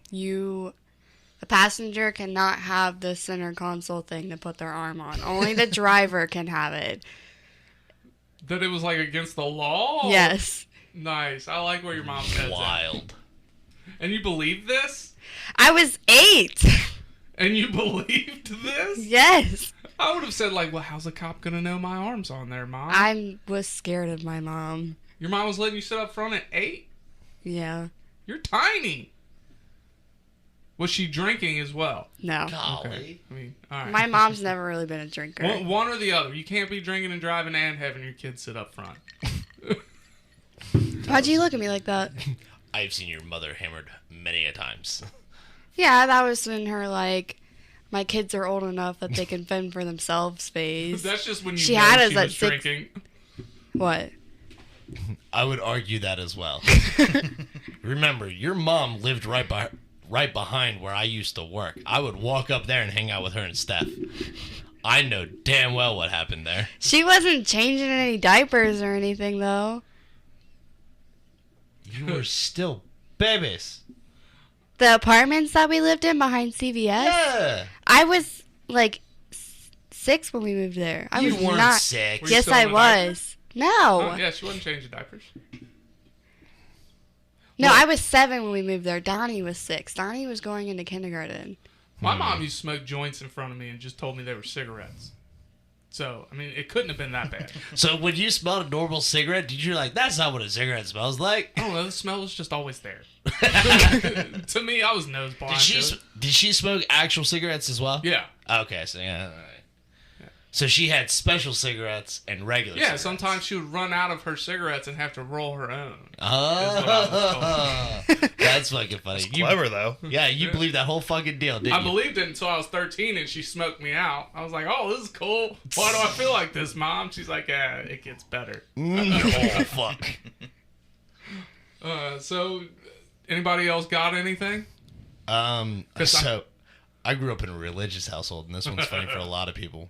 the passenger cannot have the center console thing to put their arm on. Only the driver can have it. That it was like against the law? Yes. Nice. I like where your mom said that. Wild. And you believed this? I was 8. And you believed this? Yes. I would have said like, well, how's a cop gonna know my arm's on there, Mom? I was scared of my mom. Your mom was letting you sit up front at 8? Yeah. You're tiny. Was she drinking as well? No. Golly. Okay. I mean, all right. My mom's never really been a drinker. One or the other. You can't be drinking and driving and having your kids sit up front. Why'd you look at me like that? I've seen your mother hammered many a times. Yeah, that was when her, like, my kids are old enough that they can fend for themselves phase. That's just when you She know had us she at was 6. drinking. What? I would argue that as well. Remember, your mom lived right behind where I used to work. I would walk up there and hang out with her and Steph. I know damn well what happened there. She wasn't changing any diapers or anything, though. You were still babies. The apartments that we lived in behind CVS? Yeah. I was, like, 6 when we moved there. I You was weren't not. 6. Were you Yes, still I in a diaper? was. No. Oh, yeah, she wasn't changing diapers. No, I was 7 when we moved there. Donnie was 6. Donnie was going into kindergarten. My mom used to smoke joints in front of me and just told me they were cigarettes. So, I mean, it couldn't have been that bad. So when you smelled a normal cigarette, did you like, that's not what a cigarette smells like? I don't know, the smell was just always there. To me, I was nose blind. Did she smoke actual cigarettes as well? Yeah. Okay, so yeah. All right. So she had special cigarettes and regular Yeah, cigarettes. sometimes she would run out of her cigarettes and have to roll her own. Oh, that's fucking funny. It's clever, though. Yeah, you believe that whole fucking deal, didn't you? I believed it until I was 13 and she smoked me out. I was like, oh, this is cool. Why do I feel like this, Mom? She's like, yeah, it gets better. Oh, fuck. So, anybody else got anything? So I grew up in a religious household, and this one's funny for a lot of people.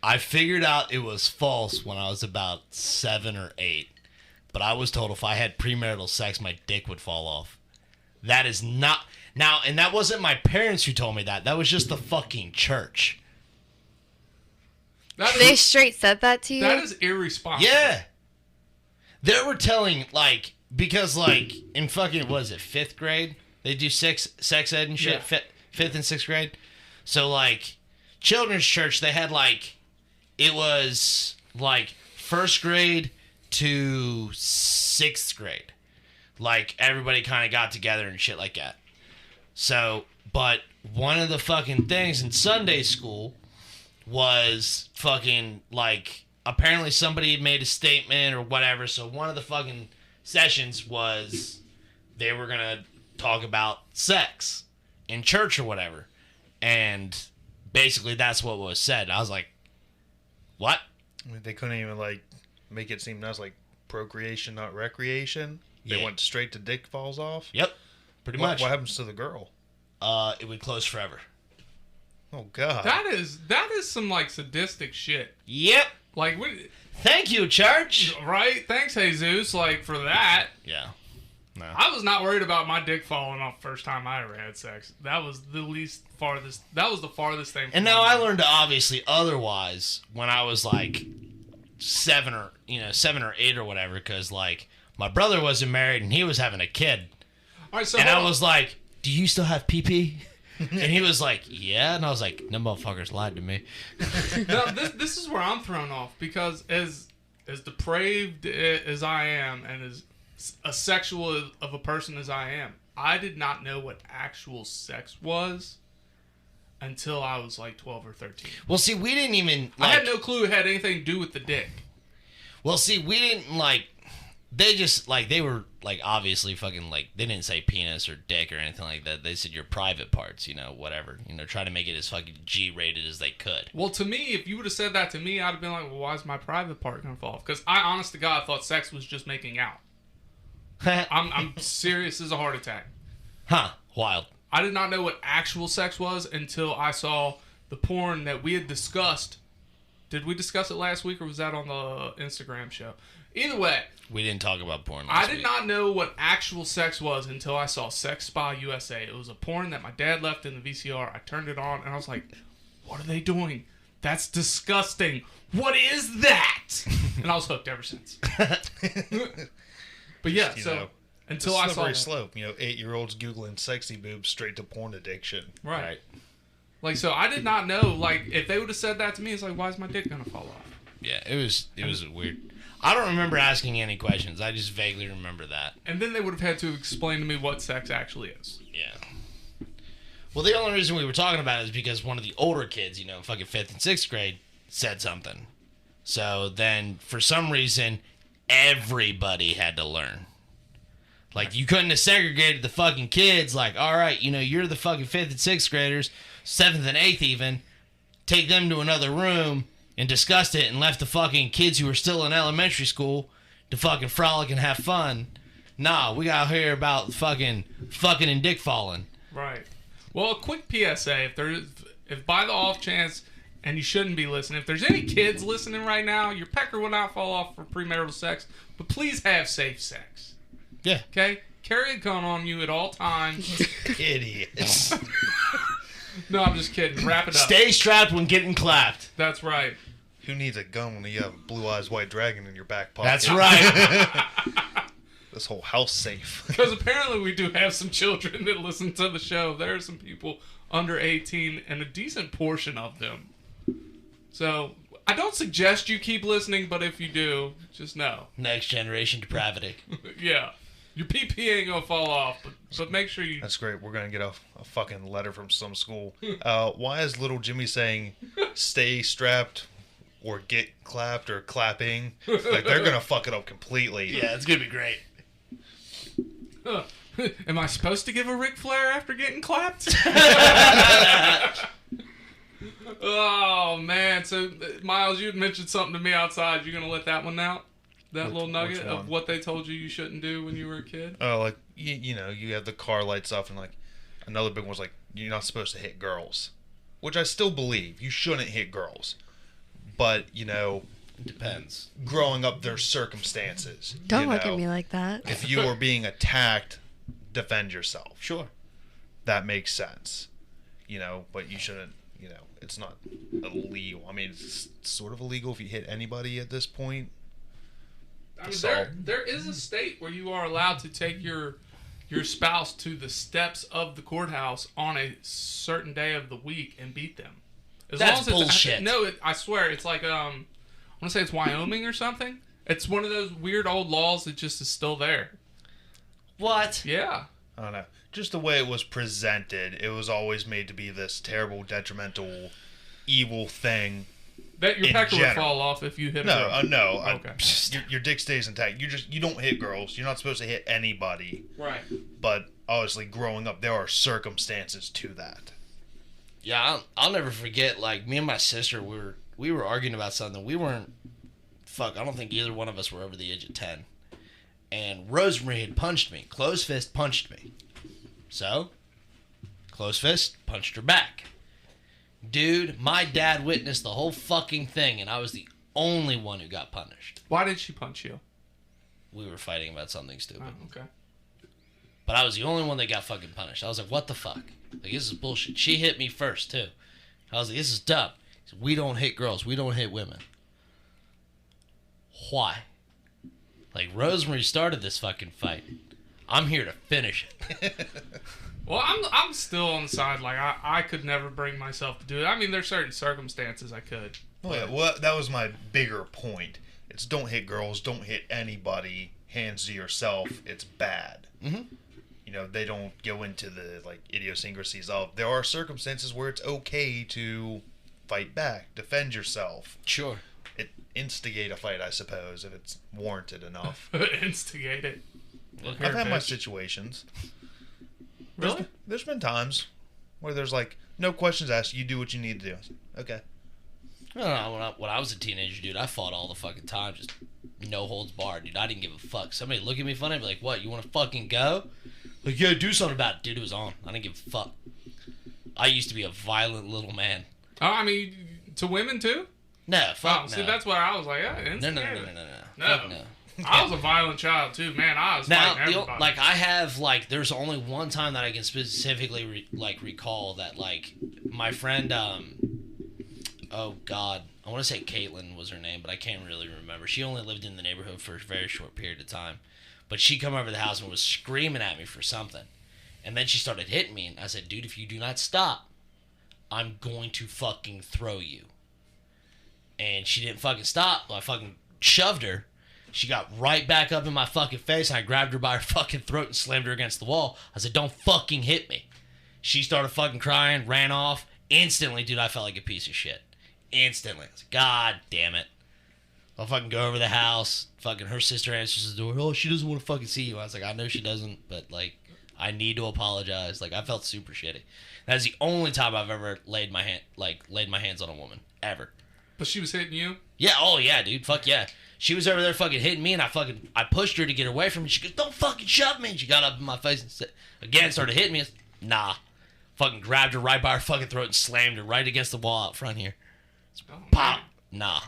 I figured out it was false when I was about 7 or 8, but I was told if I had premarital sex, my dick would fall off. That is not... Now, and that wasn't my parents who told me that. That was just the fucking church. They straight said that to you? That is irresponsible. Yeah. They were telling, like, because, like, in fucking, what is it, 5th grade? They do sex ed and shit, Yeah. 5th and 6th grade. So, like, children's church, they had, like, it was, like, 1st grade to 6th grade. Like, everybody kind of got together and shit like that. So, but one of the fucking things in Sunday school was fucking, like, apparently somebody made a statement or whatever. So one of the fucking sessions was they were going to talk about sex in church or whatever. And basically that's what was said. I was like, what? I mean, they couldn't even, like, make it seem nice, like, procreation, not recreation. They Yeah. went straight to dick falls off. Yep. Pretty much. What happens to the girl? It would close forever. Oh, God. That is some, like, sadistic shit. Yep. Like, Thank you, church. right? Thanks, Jesus, like, for that. Yeah. No. I was not worried about my dick falling off first time I ever had sex. That was the farthest thing. And now I learned obviously otherwise when I was like 7 or 8 or whatever, because like my brother wasn't married and he was having a kid, All right, so and I hold on. was like, "Do you still have pee?" And he was like, "Yeah," and I was like, "No motherfuckers lied to me." Now, this is where I'm thrown off because as depraved as I am and as asexual of a person as I am, I did not know what actual sex was until I was like 12 or 13. Well, see, we didn't even. I had no clue it had anything to do with the dick. Well, see, we didn't like. They just like they were like obviously fucking like they didn't say penis or dick or anything like that. They said your private parts, whatever. Try to make it as fucking G-rated as they could. Well, to me, if you would have said that to me, I'd have been like, well, why is my private part gonna fall off? Because I, honest to God, thought sex was just making out. I'm serious as a heart attack. Huh? Wild. I did not know what actual sex was until I saw the porn that we had discussed. Did we discuss it last week or was that on the Instagram show? Either way, We didn't talk about porn I last did week. not know what actual sex was until I saw Sex Spa USA. It was a porn that my dad left in the VCR. I turned it on and I was like, what are they doing? That's disgusting. What is that? And I was hooked ever since. But yeah, so until I saw slippery that. slope. 8-year-olds Googling sexy boobs straight to porn addiction. Right. Like, so I did not know, like, if they would have said that to me, it's like, why is my dick gonna fall off? Yeah, it was weird. I don't remember asking any questions. I just vaguely remember that. And then they would have had to explain to me what sex actually is. Yeah. Well, the only reason we were talking about it is because one of the older kids, you know, fucking 5th and 6th grade, said something. So then, for some reason, everybody had to learn. Like, you couldn't have segregated the fucking kids. Like, all right, you know, you're the fucking 5th and 6th graders, 7th and 8th even. Take them to another room and discussed it and left the fucking kids who were still in elementary school to fucking frolic and have fun. Nah, we gotta hear about fucking and dick falling. Right. Well, a quick PSA: if by the off chance, and you shouldn't be listening, if there's any kids listening right now, your pecker will not fall off for premarital sex, but please have safe sex. Yeah. Okay. Carry a gun on you at all times. Idiots. No, I'm just kidding. Wrap it up. Stay strapped when getting clapped. That's right. Who needs a gun when you have a blue eyes white dragon in your back pocket? That's right. This whole house safe. Because apparently we do have some children that listen to the show. There are some people under 18 and a decent portion of them. So I don't suggest you keep listening, but if you do, just know. Next generation depravity. Yeah. Your PP ain't gonna fall off, but make sure you... That's great. We're going to get a fucking letter from some school. Why is little Jimmy saying stay strapped or get clapped or clapping? Like, they're going to fuck it up completely. Yeah, it's gonna be great. Am I supposed to give a Ric Flair after getting clapped? Oh, man. So, Myles, you had mentioned something to me outside. You going to let that one out? That little nugget of what they told you shouldn't do when you were a kid? Oh, like, you know, you have the car lights off, and, like, another big one was, like, you're not supposed to hit girls. Which I still believe. You shouldn't hit girls. But, you know... It depends. Growing up, there's circumstances. Don't look at me like that. If you are being attacked, defend yourself. Sure. That makes sense. You know, but you shouldn't, you know, it's not illegal. I mean, it's sort of illegal if you hit anybody at this point. I mean, there is a state where you are allowed to take your spouse to the steps of the courthouse on a certain day of the week and beat them. That's bullshit. I swear, it's like, I want to say it's Wyoming or something. It's one of those weird old laws that just is still there. What? Yeah. I don't know. Just the way it was presented, it was always made to be this terrible, detrimental, evil thing. That your pecker would fall off if you hit a girl. No. Okay. Your dick stays intact. You don't hit girls. You're not supposed to hit anybody. Right. But obviously, growing up, there are circumstances to that. Yeah, I'll never forget. Like, me and my sister, we were arguing about something. We weren't. Fuck, I don't think either one of us were over the age of 10. And Rosemary had punched me. Closed fist punched me. So, closed fist punched her back. Dude, my dad witnessed the whole fucking thing, and I was the only one who got punished. Why did she punch you? We were fighting about something stupid. Oh, okay. But I was the only one that got fucking punished. I was like, what the fuck? Like, this is bullshit. She hit me first, too. I was like, this is dumb. He said, we don't hit girls. We don't hit women. Why? Like, Rosemary started this fucking fight. I'm here to finish it. Well, I'm still on the side. Like, I could never bring myself to do it. I mean, there's certain circumstances I could. Well, that was my bigger point. It's don't hit girls, don't hit anybody, hands to yourself. It's bad. Mm-hmm. You know, they don't go into the, like, idiosyncrasies of, there are circumstances where it's okay to fight back, defend yourself. Sure. Instigate a fight, I suppose, if it's warranted enough. Instigate it. I've had my situations. Really? There's been times where there's, like, no questions asked, you do what you need to do. Okay. I don't know, when I was a teenager, dude, I fought all the fucking time, just no holds barred, dude. I didn't give a fuck. Somebody look at me funny, I'd be like, what, you want to fucking go? Like, yeah, do something about it. Dude, it was on. I didn't give a fuck. I used to be a violent little man. Oh, I mean, to women, too? No, fuck no. See, that's what I was like, yeah, No. Fuck no. I was a violent child, too. Man, I was fighting everybody. Like, I have, like, there's only one time that I can specifically, recall that, like, my friend, oh, God, I want to say Caitlin was her name, but I can't really remember. She only lived in the neighborhood for a very short period of time. But she come over to the house and was screaming at me for something. And then she started hitting me, and I said, dude, if you do not stop, I'm going to fucking throw you. And she didn't fucking stop. I fucking shoved her. She got right back up in my fucking face, and I grabbed her by her fucking throat and slammed her against the wall. I said, don't fucking hit me. She started fucking crying, ran off. Instantly, dude, I felt like a piece of shit. Instantly. I was like, God damn it. I'll fucking go over the house. Fucking her sister answers the door. Oh, she doesn't want to fucking see you. I was like, I know she doesn't, but like, I need to apologize. Like, I felt super shitty. That's the only time I've ever laid my hands on a woman. Ever. But she was hitting you? Yeah, oh yeah, dude. Fuck yeah. She was over there fucking hitting me, and I pushed her to get away from me. She goes, don't fucking shove me. And she got up in my face and started hitting me. Nah. Fucking grabbed her right by her fucking throat and slammed her right against the wall out front here. Oh, Pop. man. Nah.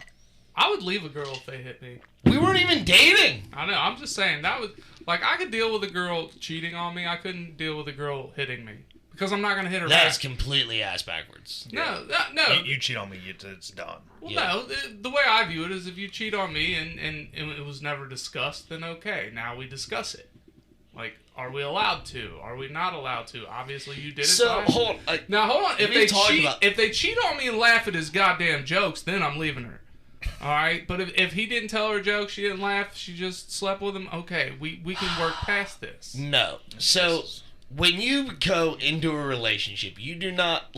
I would leave a girl if they hit me. We weren't even dating. I know. I'm just saying that was like I could deal with a girl cheating on me. I couldn't deal with a girl hitting me because I'm not gonna hit her That's back. completely ass backwards. No. You cheat on me, it's done. Well, Yeah. no. The way I view it is if you cheat on me and it was never discussed, then okay. Now we discuss it. Like, are we allowed to? Are we not allowed to? Obviously, you did it. So fine. hold on. Now hold on. If We've they cheat on me and laugh at his goddamn jokes, then I'm leaving her. All right. But if he didn't tell her jokes, she didn't laugh, she just slept with him. Okay, we can work past this. No. So when you go into a relationship, you do not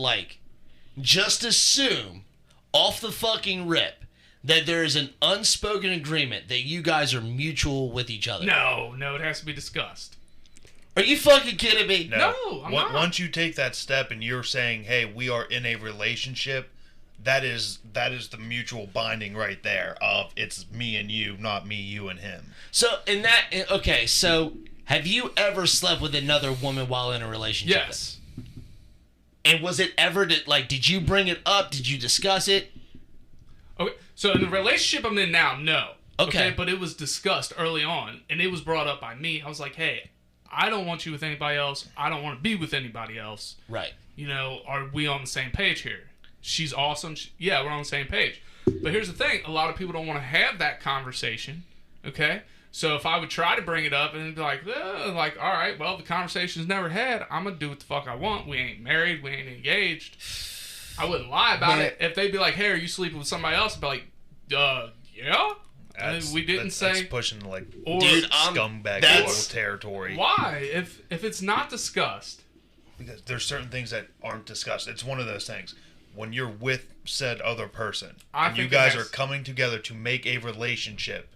just assume off the fucking rip that there is an unspoken agreement that you guys are mutual with each other. No, it has to be discussed. Are you fucking kidding me? No, I'm not. Once you take that step and you're saying, "Hey, we are in a relationship," that is the mutual binding right there. Of it's me and you, not me, you and him. So so have you ever slept with another woman while in a relationship? Yes. And was it ever did you bring it up? Did you discuss it? Okay, so in the relationship I'm in now, no. Okay. But it was discussed early on, and it was brought up by me. I was like, hey, I don't want you with anybody else. I don't want to be with anybody else. Right. You know, are we on the same page here? She's awesome. Yeah, we're on the same page. But here's the thing. A lot of people don't want to have that conversation, okay? So if I would try to bring it up and be like, all right, well, the conversation's never had. I'm going to do what the fuck I want. We ain't married. We ain't engaged. I wouldn't lie about it. If they'd be like, hey, are you sleeping with somebody else? I'd be like, yeah. We didn't say. That's pushing scumbag territory. Why? If it's not discussed. Because there's certain things that aren't discussed. It's one of those things. When you're with said other person, and you guys are coming together to make a relationship,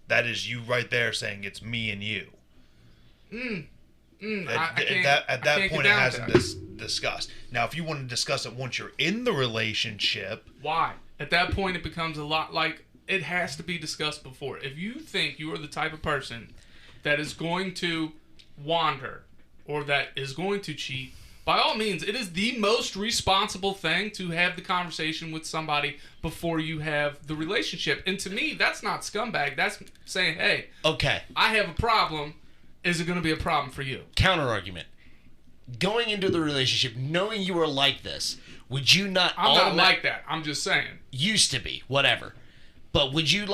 that is you right there saying it's me and you. At that point, it hasn't discussed. Now, if you want to discuss it once you're in the relationship, why? At that point, it becomes a lot like it has to be discussed before. If you think you are the type of person that is going to wander or that is going to cheat, by all means, it is the most responsible thing to have the conversation with somebody before you have the relationship. And to me, that's not scumbag. That's saying, hey, okay, I have a problem. Is it going to be a problem for you? Counter argument. Going into the relationship, knowing you are like this, would you not... I'm not like that. I'm just saying. Used to be. Whatever. But would you,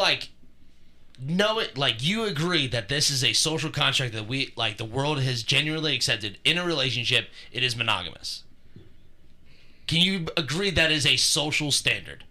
know it, you agree that this is a social contract that the world has genuinely accepted in a relationship, it is monogamous? Can you agree that is a social standard?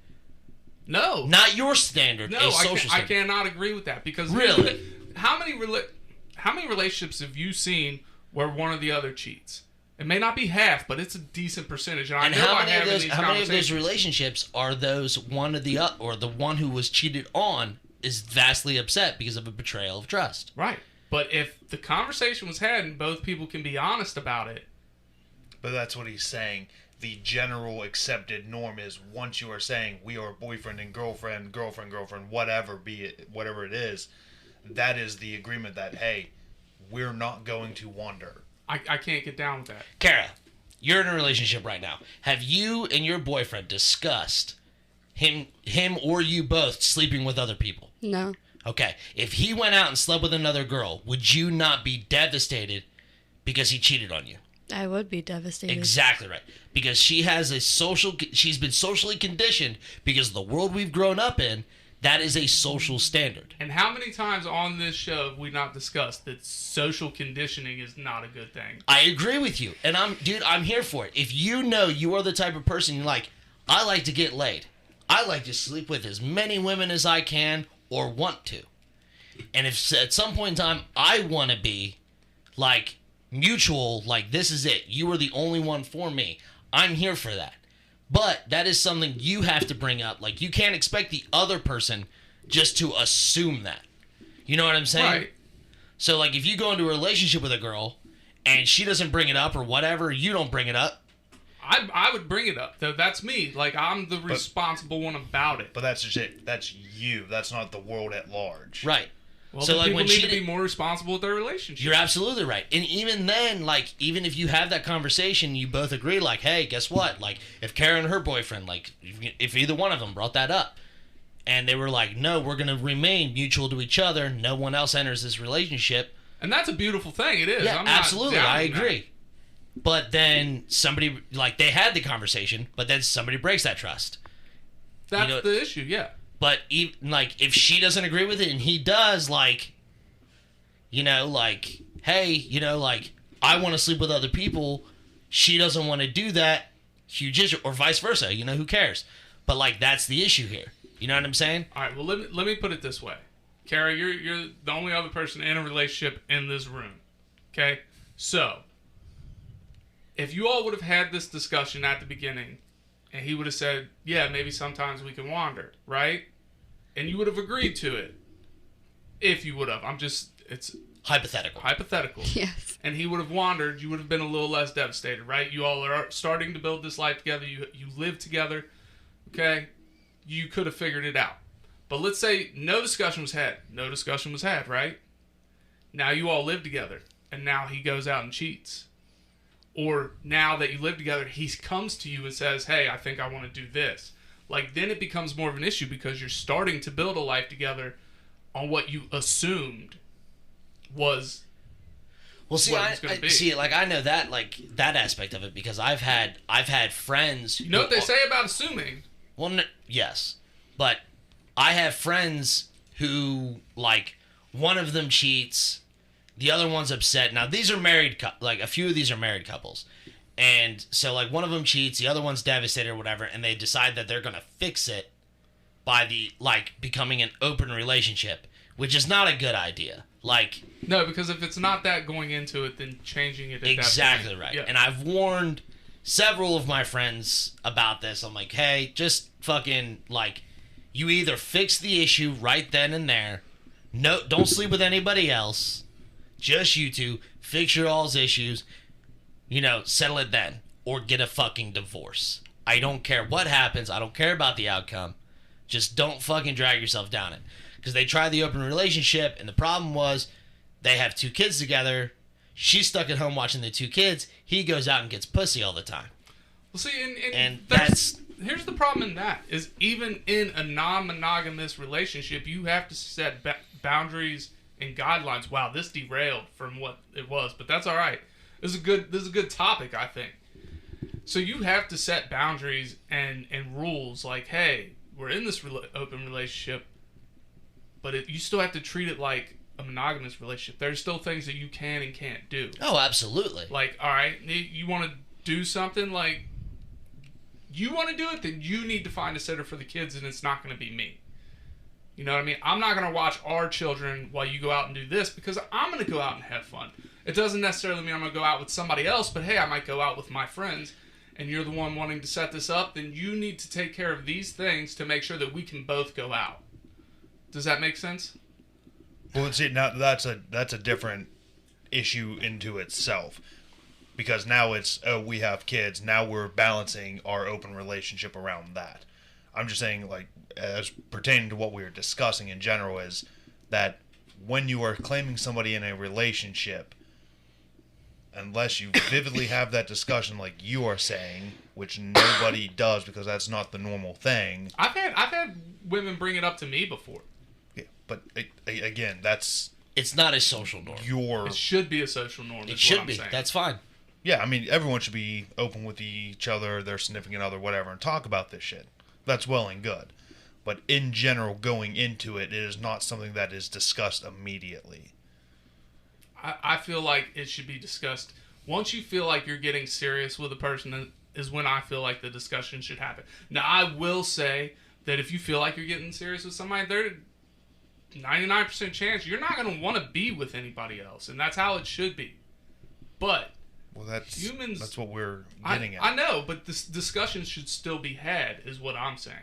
No. Not your standard, no, a social standard. I cannot agree with that because... Really? How many relationships have you seen where one or the other cheats? It may not be half, but it's a decent percentage. And how many of those relationships are those one or the one who was cheated on is vastly upset because of a betrayal of trust? Right. But if the conversation was had and both people can be honest about it. But that's what he's saying. The general accepted norm is once you are saying we are boyfriend and girlfriend, whatever it is, that is the agreement that, hey, we're not going to wander. I can't get down with that. Kara, you're in a relationship right now. Have you and your boyfriend discussed him or you both sleeping with other people? No. Okay. If he went out and slept with another girl, would you not be devastated because he cheated on you? I would be devastated. Exactly right. Because she's been socially conditioned because of the world we've grown up in. That is a social standard. And how many times on this show have we not discussed that social conditioning is not a good thing? I agree with you. And I'm here for it. If you know you are the type of person you're like, I like to get laid. I like to sleep with as many women as I can or want to. And if at some point in time I want to be mutual, like, this is it. You are the only one for me. I'm here for that. But that is something you have to bring up. Like, you can't expect the other person just to assume that. You know what I'm saying? Right. So, like, if you go into a relationship with a girl and she doesn't bring it up or whatever, you don't bring it up. I would bring it up. That's me. Like, I'm the responsible one about it. But that's just it. That's you. That's not the world at large. Right. Well, So, then like, people when need she to be did- more responsible with their relationship. You're absolutely right. And even then, like, even if you have that conversation, you both agree, like, hey, guess what? Like, if Karen and her boyfriend, like, if either one of them brought that up, and they were like, no, we're going to remain mutual to each other, no one else enters this relationship. And that's a beautiful thing. It is. Yeah, I'm not absolutely. I doubting that. agree. But then somebody, like, they had the conversation, but then somebody breaks that trust. That's You know- the issue, yeah. But, like, if she doesn't agree with it and he does, like, you know, like, hey, you know, like, I want to sleep with other people. She doesn't want to do that. Huge issue. Or vice versa. You know, who cares? But, like, that's the issue here. You know what I'm saying? All right, well, let me put it this way. Kara, you're the only other person in a relationship in this room. Okay? So, if you all would have had this discussion at the beginning, and he would have said, yeah, maybe sometimes we can wander, right? And you would have agreed to it. If you would have. It's Hypothetical. hypothetical. Yes. And he would have wandered, you would have been a little less devastated, right? You all are starting to build this life together. You live together. Okay? You could have figured it out. But let's say no discussion was had. No discussion was had, right? Now you all live together. And now he goes out and cheats. Or now that you live together, he comes to you and says, hey, I think I want to do this. Like, then it becomes more of an issue because you're starting to build a life together on what you assumed was. Well, see, what it was gonna be. see, like, I know that, like, that aspect of it because I've had friends. You know what who- they say about assuming? Well, no, yes, but I have friends who, like, one of them cheats, the other one's upset. Now, these are married, like, a few of these are married couples. And so, like, one of them cheats, the other one's devastated or whatever, and they decide that they're going to fix it by becoming an open relationship, which is not a good idea. Like, No, because if it's not that going into it, then changing it at that exactly point. right. Yeah. And I've warned several of my friends about this. I'm like, hey, just fucking, like, you either fix the issue right then and there. No, don't sleep with anybody else. Just you two. Fix your all's issues. You know, settle it then. Or get a fucking divorce. I don't care what happens. I don't care about the outcome. Just don't fucking drag yourself down it. Because they tried the open relationship, and the problem was they have 2 kids together. She's stuck at home watching the 2 kids. He goes out and gets pussy all the time. Well, see, And here's the problem in that is even in a non-monogamous relationship, you have to set boundaries and guidelines. Wow, this derailed from what it was, but that's all right. This is a good topic, I think. So you have to set boundaries and rules like, hey, we're in this open relationship, but you still have to treat it like a monogamous relationship. There's still things that you can and can't do. Oh, absolutely. Like, all right, you want to do something, like, you want to do it, then you need to find a sitter for the kids, and it's not going to be me. You know what I mean? I'm not going to watch our children while you go out and do this because I'm going to go out and have fun. It doesn't necessarily mean I'm going to go out with somebody else, but hey, I might go out with my friends, and you're the one wanting to set this up, then you need to take care of these things to make sure that we can both go out. Does that make sense? Well, see, now that's a different issue into itself. Because now it's, oh, we have kids. Now we're balancing our open relationship around that. I'm just saying, like, as pertaining to what we were discussing in general, is that when you are claiming somebody in a relationship, unless you vividly have that discussion like you are saying, which nobody does because that's not the normal thing. I've had women bring it up to me before. Yeah, but again, that's It's not a social norm. It should be a social norm. It is should what I'm be. saying. That's fine. Yeah, I mean, everyone should be open with each other, their significant other, whatever, and talk about this shit. That's well and good. But in general, going into it, it is not something that is discussed immediately. I feel like it should be discussed. Once you feel like you're getting serious with a person is when I feel like the discussion should happen. Now, I will say that if you feel like you're getting serious with somebody, there's 99% chance you're not going to want to be with anybody else. And that's how it should be. But Well, that's humans. That's what we're getting at. I know, but this discussion should still be had, is what I'm saying.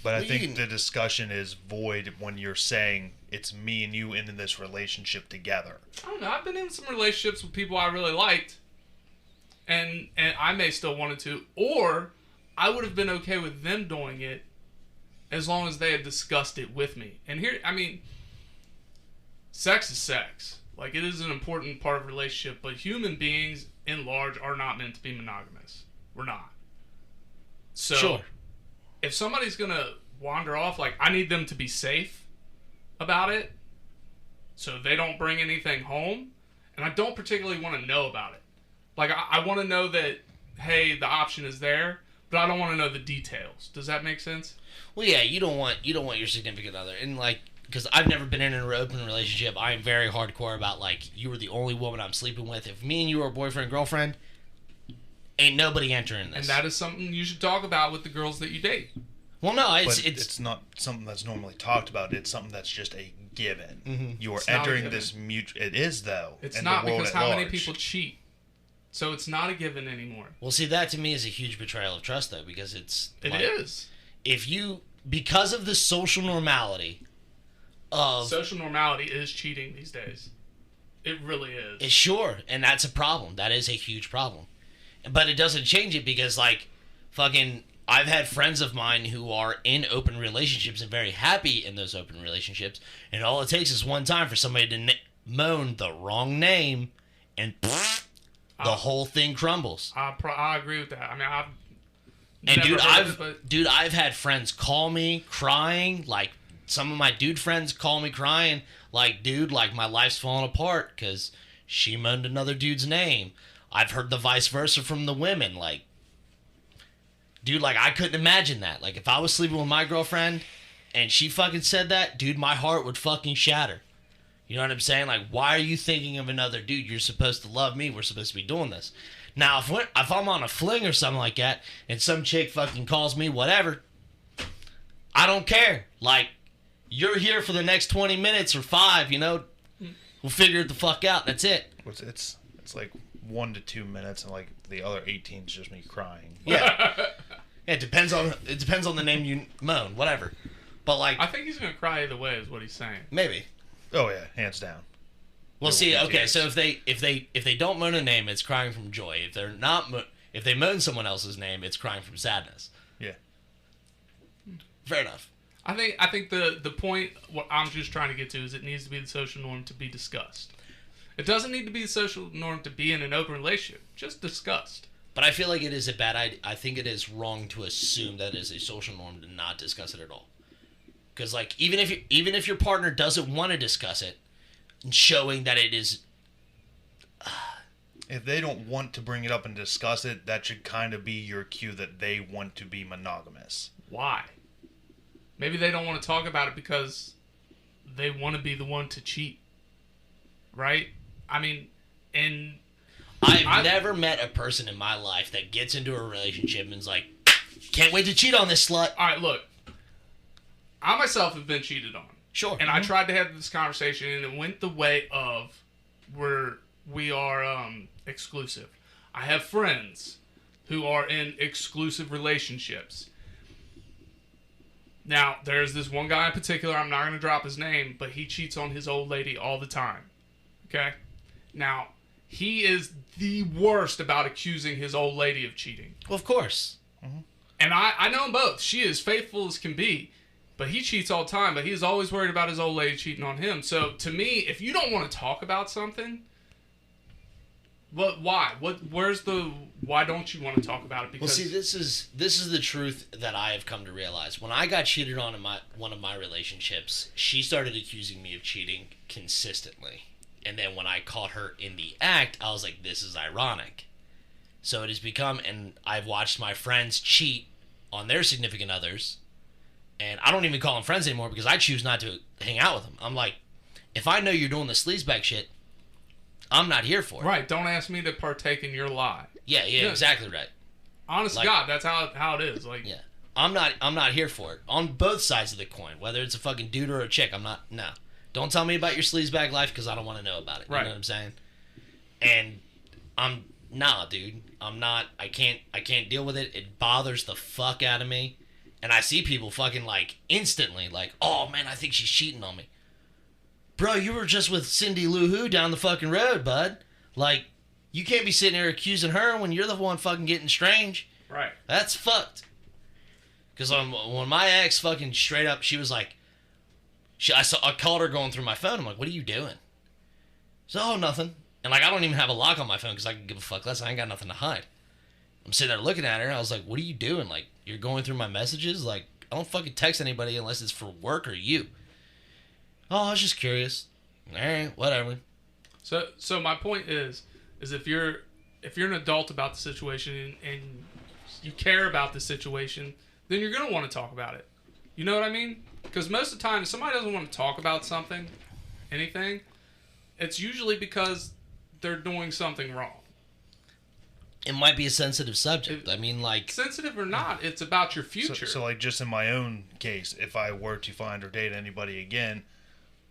But I think the discussion is void when you're saying it's me and you in this relationship together. I don't know. I've been in some relationships with people I really liked, and I may still wanted to, or I would have been okay with them doing it as long as they had discussed it with me. And here, I mean, sex is sex. Like, it is an important part of a relationship, but human beings, in large, are not meant to be monogamous. We're not. So, Sure. If somebody's going to wander off, like, I need them to be safe about it so they don't bring anything home. And I don't particularly want to know about it. Like, I want to know that, hey, the option is there, but I don't want to know the details. Does that make sense? Well, yeah, you don't want your significant other, and like, because I've never been in an open relationship, I am very hardcore about, like, you were the only woman I'm sleeping with. If me and you are boyfriend and girlfriend, ain't nobody entering this. And that is something you should talk about with the girls that you date. Well, no, it's not something that's normally talked about. It's something that's just a given. Mm-hmm. You are It's not a entering given. this mutual. It is though. It's in not, the world because at how many large. people cheat? So it's not a given anymore. Well, see, that to me is a huge betrayal of trust, though, because it's It like, is. if you, because of the social normality of Social normality is cheating these days. It really is. sure, and that's a problem. That is a huge problem. But it doesn't change it because, like, fucking, I've had friends of mine who are in open relationships and very happy in those open relationships, and all it takes is one time for somebody to moan the wrong name, and the whole thing crumbles. I agree with that. I mean, I've And never dude, heard of it, but I've had friends call me crying, like some of my dude friends call me crying, like, dude, like, my life's falling apart because she moaned another dude's name. I've heard the vice versa from the women, like, dude, like, I couldn't imagine that. Like, if I was sleeping with my girlfriend and she fucking said that, dude, my heart would fucking shatter. You know what I'm saying? Like, why are you thinking of another dude? You're supposed to love me. We're supposed to be doing this. Now, if I'm on a fling or something like that, and some chick fucking calls me whatever, I don't care. Like, you're here for the next 20 minutes or 5, you know? We'll figure it the fuck out. That's it. It's like 1 to 2 minutes, and like the other 18 is just me crying. Yeah. It depends on the name you moan, whatever. But, like, I think he's gonna cry either way, is what he's saying. maybe. Oh yeah, hands down. Well, There see, will be okay, tears. so if they don't moan a name, it's crying from joy. If they're not, if they moan someone else's name, it's crying from sadness. Yeah. Fair enough. I think the point what I'm just trying to get to is it needs to be the social norm to be discussed. It doesn't need to be the social norm to be in an open relationship. Just discussed. But I feel like it is a bad idea. I think it is wrong to assume that it is a social norm to not discuss it at all. Because, like, even if your partner doesn't want to discuss it, showing that it is, If they don't want to bring it up and discuss it, that should kind of be your cue that they want to be monogamous. Why? Maybe they don't want to talk about it because they want to be the one to cheat. Right? I mean, and I've never met a person in my life that gets into a relationship and is like, can't wait to cheat on this slut. all right, look. I myself have been cheated on. Sure. And I tried to have this conversation, and it went the way of we are exclusive. I have friends who are in exclusive relationships. Now, there's this one guy in particular, I'm not going to drop his name, but he cheats on his old lady all the time. Okay? Now, he is the worst about accusing his old lady of cheating. Well, of course. And I know them both. She is faithful as can be. But he cheats all the time. But he's always worried about his old lady cheating on him. So, to me, if you don't want to talk about something, why? Why don't you want to talk about it? Because Well, see, this is the truth that I have come to realize. When I got cheated on in one of my relationships, she started accusing me of cheating consistently. And then when I caught her in the act, I was like, this is ironic. So it has become, and I've watched my friends cheat on their significant others, and I don't even call them friends anymore because I choose not to hang out with them. I'm like, if I know you're doing the sleazebag shit, I'm not here for it. right, don't ask me to partake in your lie. Yeah, Yeah. exactly right. Honest Like- to God, that's how it is. Like, Yeah. I'm not here for it. On both sides of the coin, whether it's a fucking dude or a chick, no. Don't tell me about your sleazebag life because I don't want to know about it. You Right. know what I'm saying? And Nah, dude. I'm not. I can't deal with it. It bothers the fuck out of me. And I see people fucking like instantly like, oh man, I think she's cheating on me. Bro, you were just with Cindy Lou Who down the fucking road, bud. Like, you can't be sitting there accusing her when you're the one fucking getting strange. Right. That's fucked. Because when my ex fucking straight up, she was like, I called her going through my phone. I'm like, what are you doing? So, oh, nothing. And like, I don't even have a lock on my phone because I can give a fuck less. I ain't got nothing to hide. I'm sitting there looking at her and I was like, what are you doing? Like, you're going through my messages? Like, I don't fucking text anybody unless it's for work or you. Oh, I was just curious. All right, whatever. So my point is if you're an adult about the situation and you care about the situation, then you're gonna want to talk about it. You know what I mean? Because most of the time, if somebody doesn't want to talk about something, anything, it's usually because they're doing something wrong. It might be a sensitive subject. I mean, like... Sensitive or not, it's about your future. So, like, just in my own case, if I were to find or date anybody again,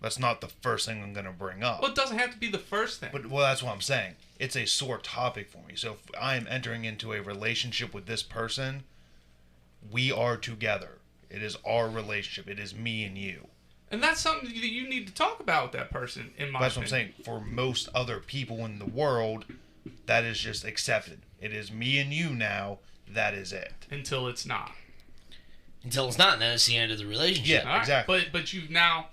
that's not the first thing I'm going to bring up. Well, it doesn't have to be the first thing. But, well, that's what I'm saying. It's a sore topic for me. So if I am entering into a relationship with this person, we are together. It is our relationship. It is me and you. And that's something that you need to talk about with that person, in my opinion. That's what I'm saying. For most other people in the world, that is just accepted. It is me and you now. That is it. Until it's not. Until it's not, and then it's the end of the relationship. Yeah, exactly. But you've now,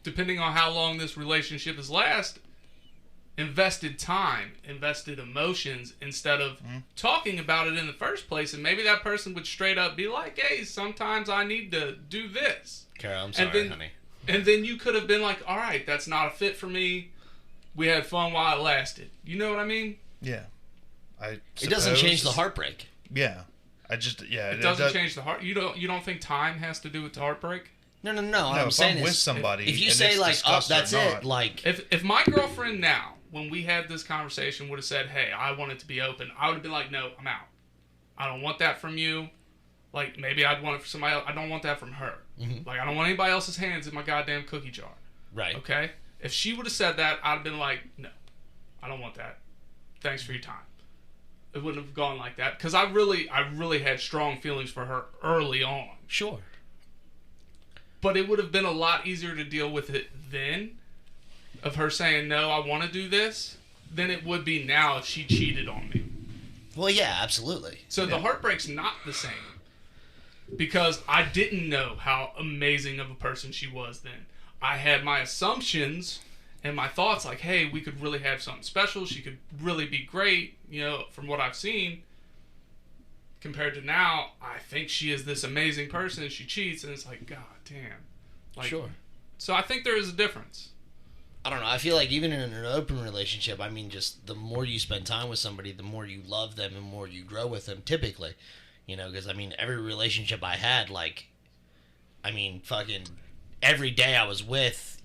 depending on how long this relationship has lasted, invested time, invested emotions, instead of talking about it in the first place. And maybe that person would straight up be like, hey, sometimes I need to do this. Carol, I'm sorry, honey. And then you could have been like, all right, that's not a fit for me. We had fun while it lasted. You know what I mean? Yeah. It doesn't change the heartbreak. Yeah. It doesn't change the heart. You don't think time has to do with the heartbreak? No. No, I'm if saying I'm with somebody, if you say like, oh, that's it. Like, if my girlfriend now, when we had this conversation, would have said, hey, I want it to be open, I would have been like, no, I'm out. I don't want that from you. Like, maybe I'd want it for somebody else. I don't want that from her. Mm-hmm. Like, I don't want anybody else's hands in my goddamn cookie jar. Right. Okay? If she would have said that, I'd have been like, no, I don't want that. Thanks for your time. It wouldn't have gone like that. Because I really had strong feelings for her early on. Sure. But it would have been a lot easier to deal with it then, of her saying, no, I want to do this, than it would be now if she cheated on me. Well, yeah, absolutely. So the heartbreak's not the same. Because I didn't know how amazing of a person she was then. I had my assumptions and my thoughts like, hey, we could really have something special. She could really be great, from what I've seen. Compared to now, I think she is this amazing person and she cheats, and it's like, god damn. Like, sure. So I think there is a difference. I don't know. I feel like even in an open relationship, I mean, just the more you spend time with somebody, the more you love them and more you grow with them, typically. Because, I mean, every relationship I had, fucking every day I was with,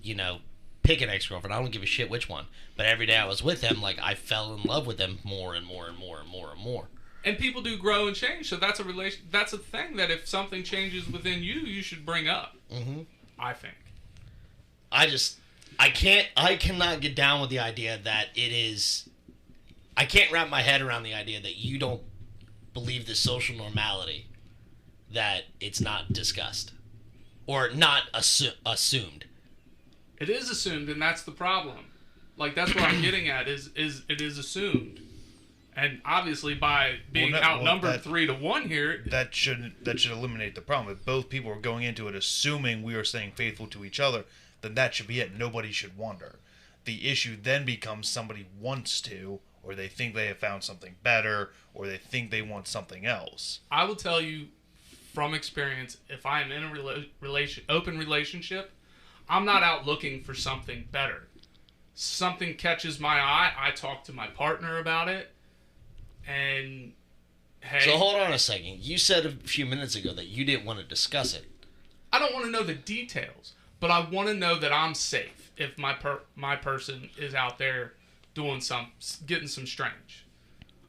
pick an ex-girlfriend. I don't give a shit which one. But every day I was with them, I fell in love with them more and more and more and more and more. And people do grow and change, so that's a thing that if something changes within you, you should bring up. Mm-hmm. I think. I cannot get down with the idea that it is... I can't wrap my head around the idea that you don't believe the social normality that it's not discussed or not assumed. It is assumed, and that's the problem. That's what I'm getting at is it is assumed. And obviously by being outnumbered 3-1 here, that should eliminate the problem. If both people are going into it assuming we are staying faithful to each other, then that should be it. Nobody should wonder. The issue then becomes somebody wants to, or they think they have found something better, or they think they want something else. I will tell you from experience, if I am in a open relationship, I'm not out looking for something better. Something catches my eye, I talk to my partner about it, and hey... So hold on a second. You said a few minutes ago that you didn't want to discuss it. I don't want to know the details, but I want to know that I'm safe if my person is out there getting some strange.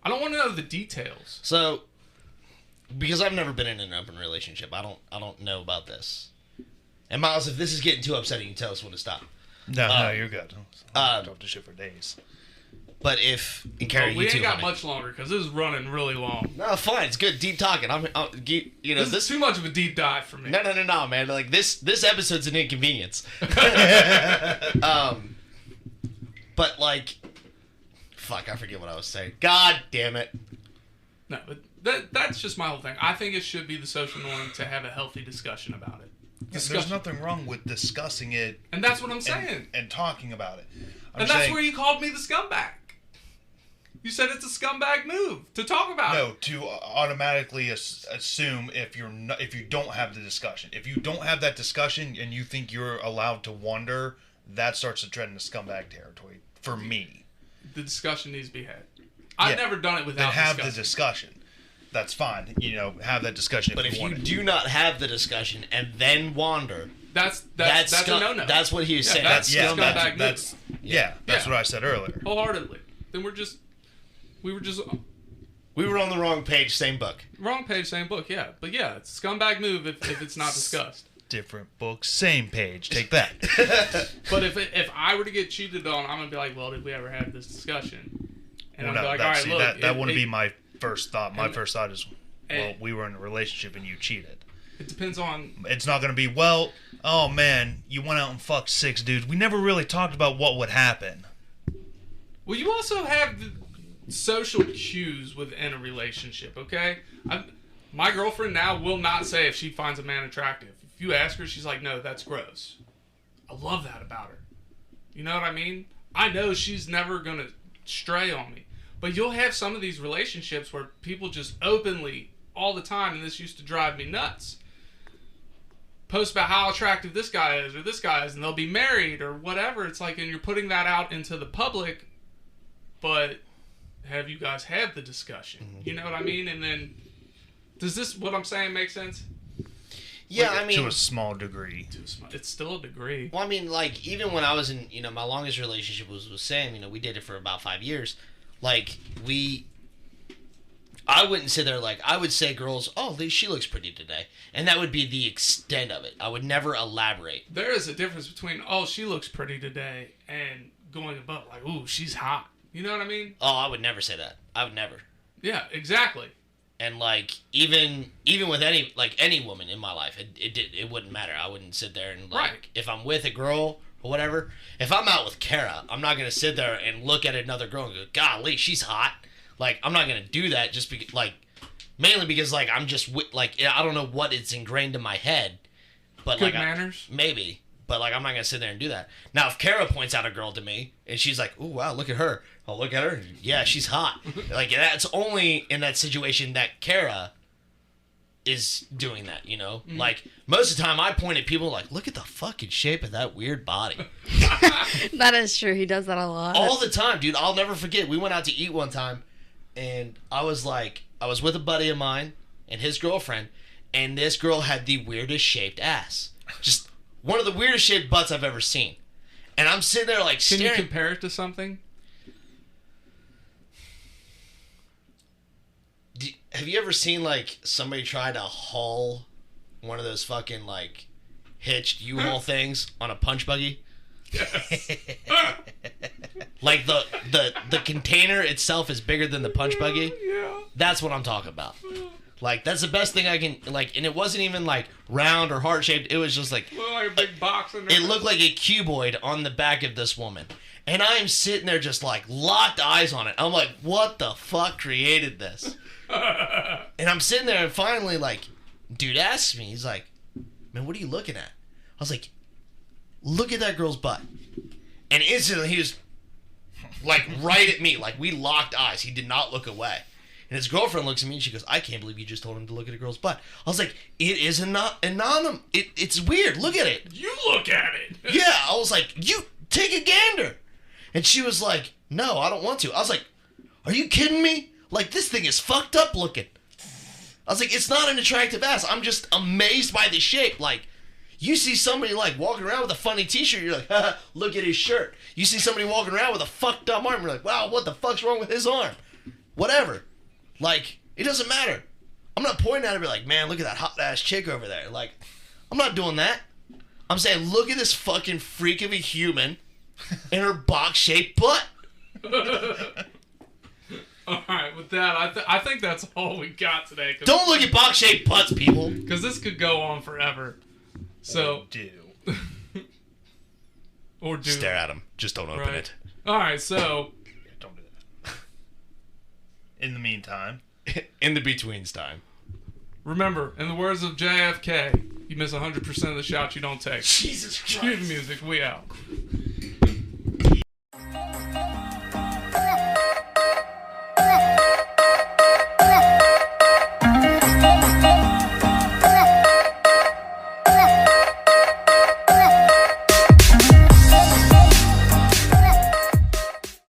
I don't want to know the details. So, because I've never been in an open relationship, I don't know about this. And Myles, if this is getting too upsetting, you can tell us when to stop. No, you're good. I'll talk to shit for days. But if and Carrie, we you ain't too, got honey. much longer because this is running really long. No, fine. It's good. Deep talking. You know, This is too much of a deep dive for me. No, man. Like this episode's an inconvenience. But like, fuck, I forget what I was saying. God damn it. No, but that's just my whole thing. I think it should be the social norm to have a healthy discussion about it. There's nothing wrong with discussing it. And that's what I'm saying. And talking about it. And that's where you called me the scumbag. You said it's a scumbag move to talk about it. No, to automatically assume if you don't have the discussion. If you don't have that discussion and you think you're allowed to wonder, that starts to tread into scumbag territory for me. The discussion needs to be had. I've never done it without then have the discussion. That's fine. You know, have that discussion. But if you want it. do not have the discussion and then wander, that's a no-no. That's what he was saying. That's scumbag. That's what I said earlier. Wholeheartedly. Then we were on the wrong page, same book. Wrong page, same book, yeah. But yeah, it's a scumbag move if it's not discussed. Different book, same page. Take that. But if I were to get cheated on, I'm gonna be like, well, did we ever have this discussion? And I'm like, all right, look, that wouldn't be my first thought. My first thought is, well, we were in a relationship and you cheated. It depends on. It's not gonna be, well, oh man, you went out and fucked 6 dudes. We never really talked about what would happen. Well, you also have the social cues within a relationship, okay? My girlfriend now will not say if she finds a man attractive. If you ask her, she's like, no, that's gross. I love that about her. You know what I mean? I know she's never going to stray on me. But you'll have some of these relationships where people just openly, all the time, and this used to drive me nuts, post about how attractive this guy is or this guy is, and they'll be married or whatever. It's like, and you're putting that out into the public, but have you guys had the discussion? Mm-hmm. You know what I mean? And then, does this, what I'm saying, make sense? Yeah, Like, I mean, to a small degree. It's still a degree. Well, I mean, like, even when I was in, my longest relationship was with Sam, we dated for about 5 years. Like, I wouldn't sit there, like, I would say girls, oh, she looks pretty today. And that would be the extent of it. I would never elaborate. There is a difference between, oh, she looks pretty today, and going above, like, ooh, she's hot. You know what I mean? Oh, I would never say that. I would never. Yeah, exactly. And like even with any woman in my life, it wouldn't matter. I wouldn't sit there and like if I'm with a girl or whatever. If I'm out with Kara, I'm not gonna sit there and look at another girl and go, "Golly, she's hot." Like I'm not gonna do that just because mainly because like I'm just I don't know what it's ingrained in my head, but good manners maybe. But like I'm not gonna sit there and do that. Now if Kara points out a girl to me and she's like, "Oh wow, look at her." I'll look at her. Yeah, she's hot. Like that's only in that situation that Kara is doing that. Mm-hmm. Like most of the time I point at people like, "Look at the fucking shape of that weird body." That is true. He does that a lot. All the time, dude. I'll never forget. We went out to eat one time, and I was with a buddy of mine and his girlfriend, and this girl had the weirdest shaped ass. Just one of the weirdest shaped butts I've ever seen. And I'm sitting there like staring. Can you compare it to something? Have you ever seen like somebody try to haul one of those fucking like hitched U-Haul things on a punch buggy? Yes. Like the container itself is bigger than the punch buggy? Yeah. That's what I'm talking about. Like that's the best thing I can like, and it wasn't even like round or heart shaped. It was just like a big box in there. It looked like a cuboid on the back of this woman. And I'm sitting there just like locked eyes on it. I'm like, what the fuck created this? And I'm sitting there and finally like, dude asks me, he's like, man, what are you looking at? I was like, look at that girl's butt. And instantly he was like right at me. Like we locked eyes. He did not look away. And his girlfriend looks at me and she goes, I can't believe you just told him to look at a girl's butt. I was like, it is anonymous. It's weird. Look at it. You look at it. Yeah. I was like, you take a gander. And she was like, no, I don't want to. I was like, are you kidding me? Like, this thing is fucked up looking. I was like, it's not an attractive ass. I'm just amazed by the shape. Like, you see somebody, like, walking around with a funny t-shirt, you're like, haha, look at his shirt. You see somebody walking around with a fucked up arm, you're like, wow, what the fuck's wrong with his arm? Whatever. Like, it doesn't matter. I'm not pointing at her and be like, man, look at that hot-ass chick over there. Like, I'm not doing that. I'm saying, look at this fucking freak of a human and her box-shaped butt. All right, with that, I think that's all we got today. Don't look at box-shaped butts, people. Because this could go on forever. So or do. Stare at them. Just don't open it. All right, so. Yeah, don't do that. In the meantime. In the betweens time. Remember, in the words of JFK, you miss 100% of the shots you don't take. Jesus Christ. Cue the music. We out.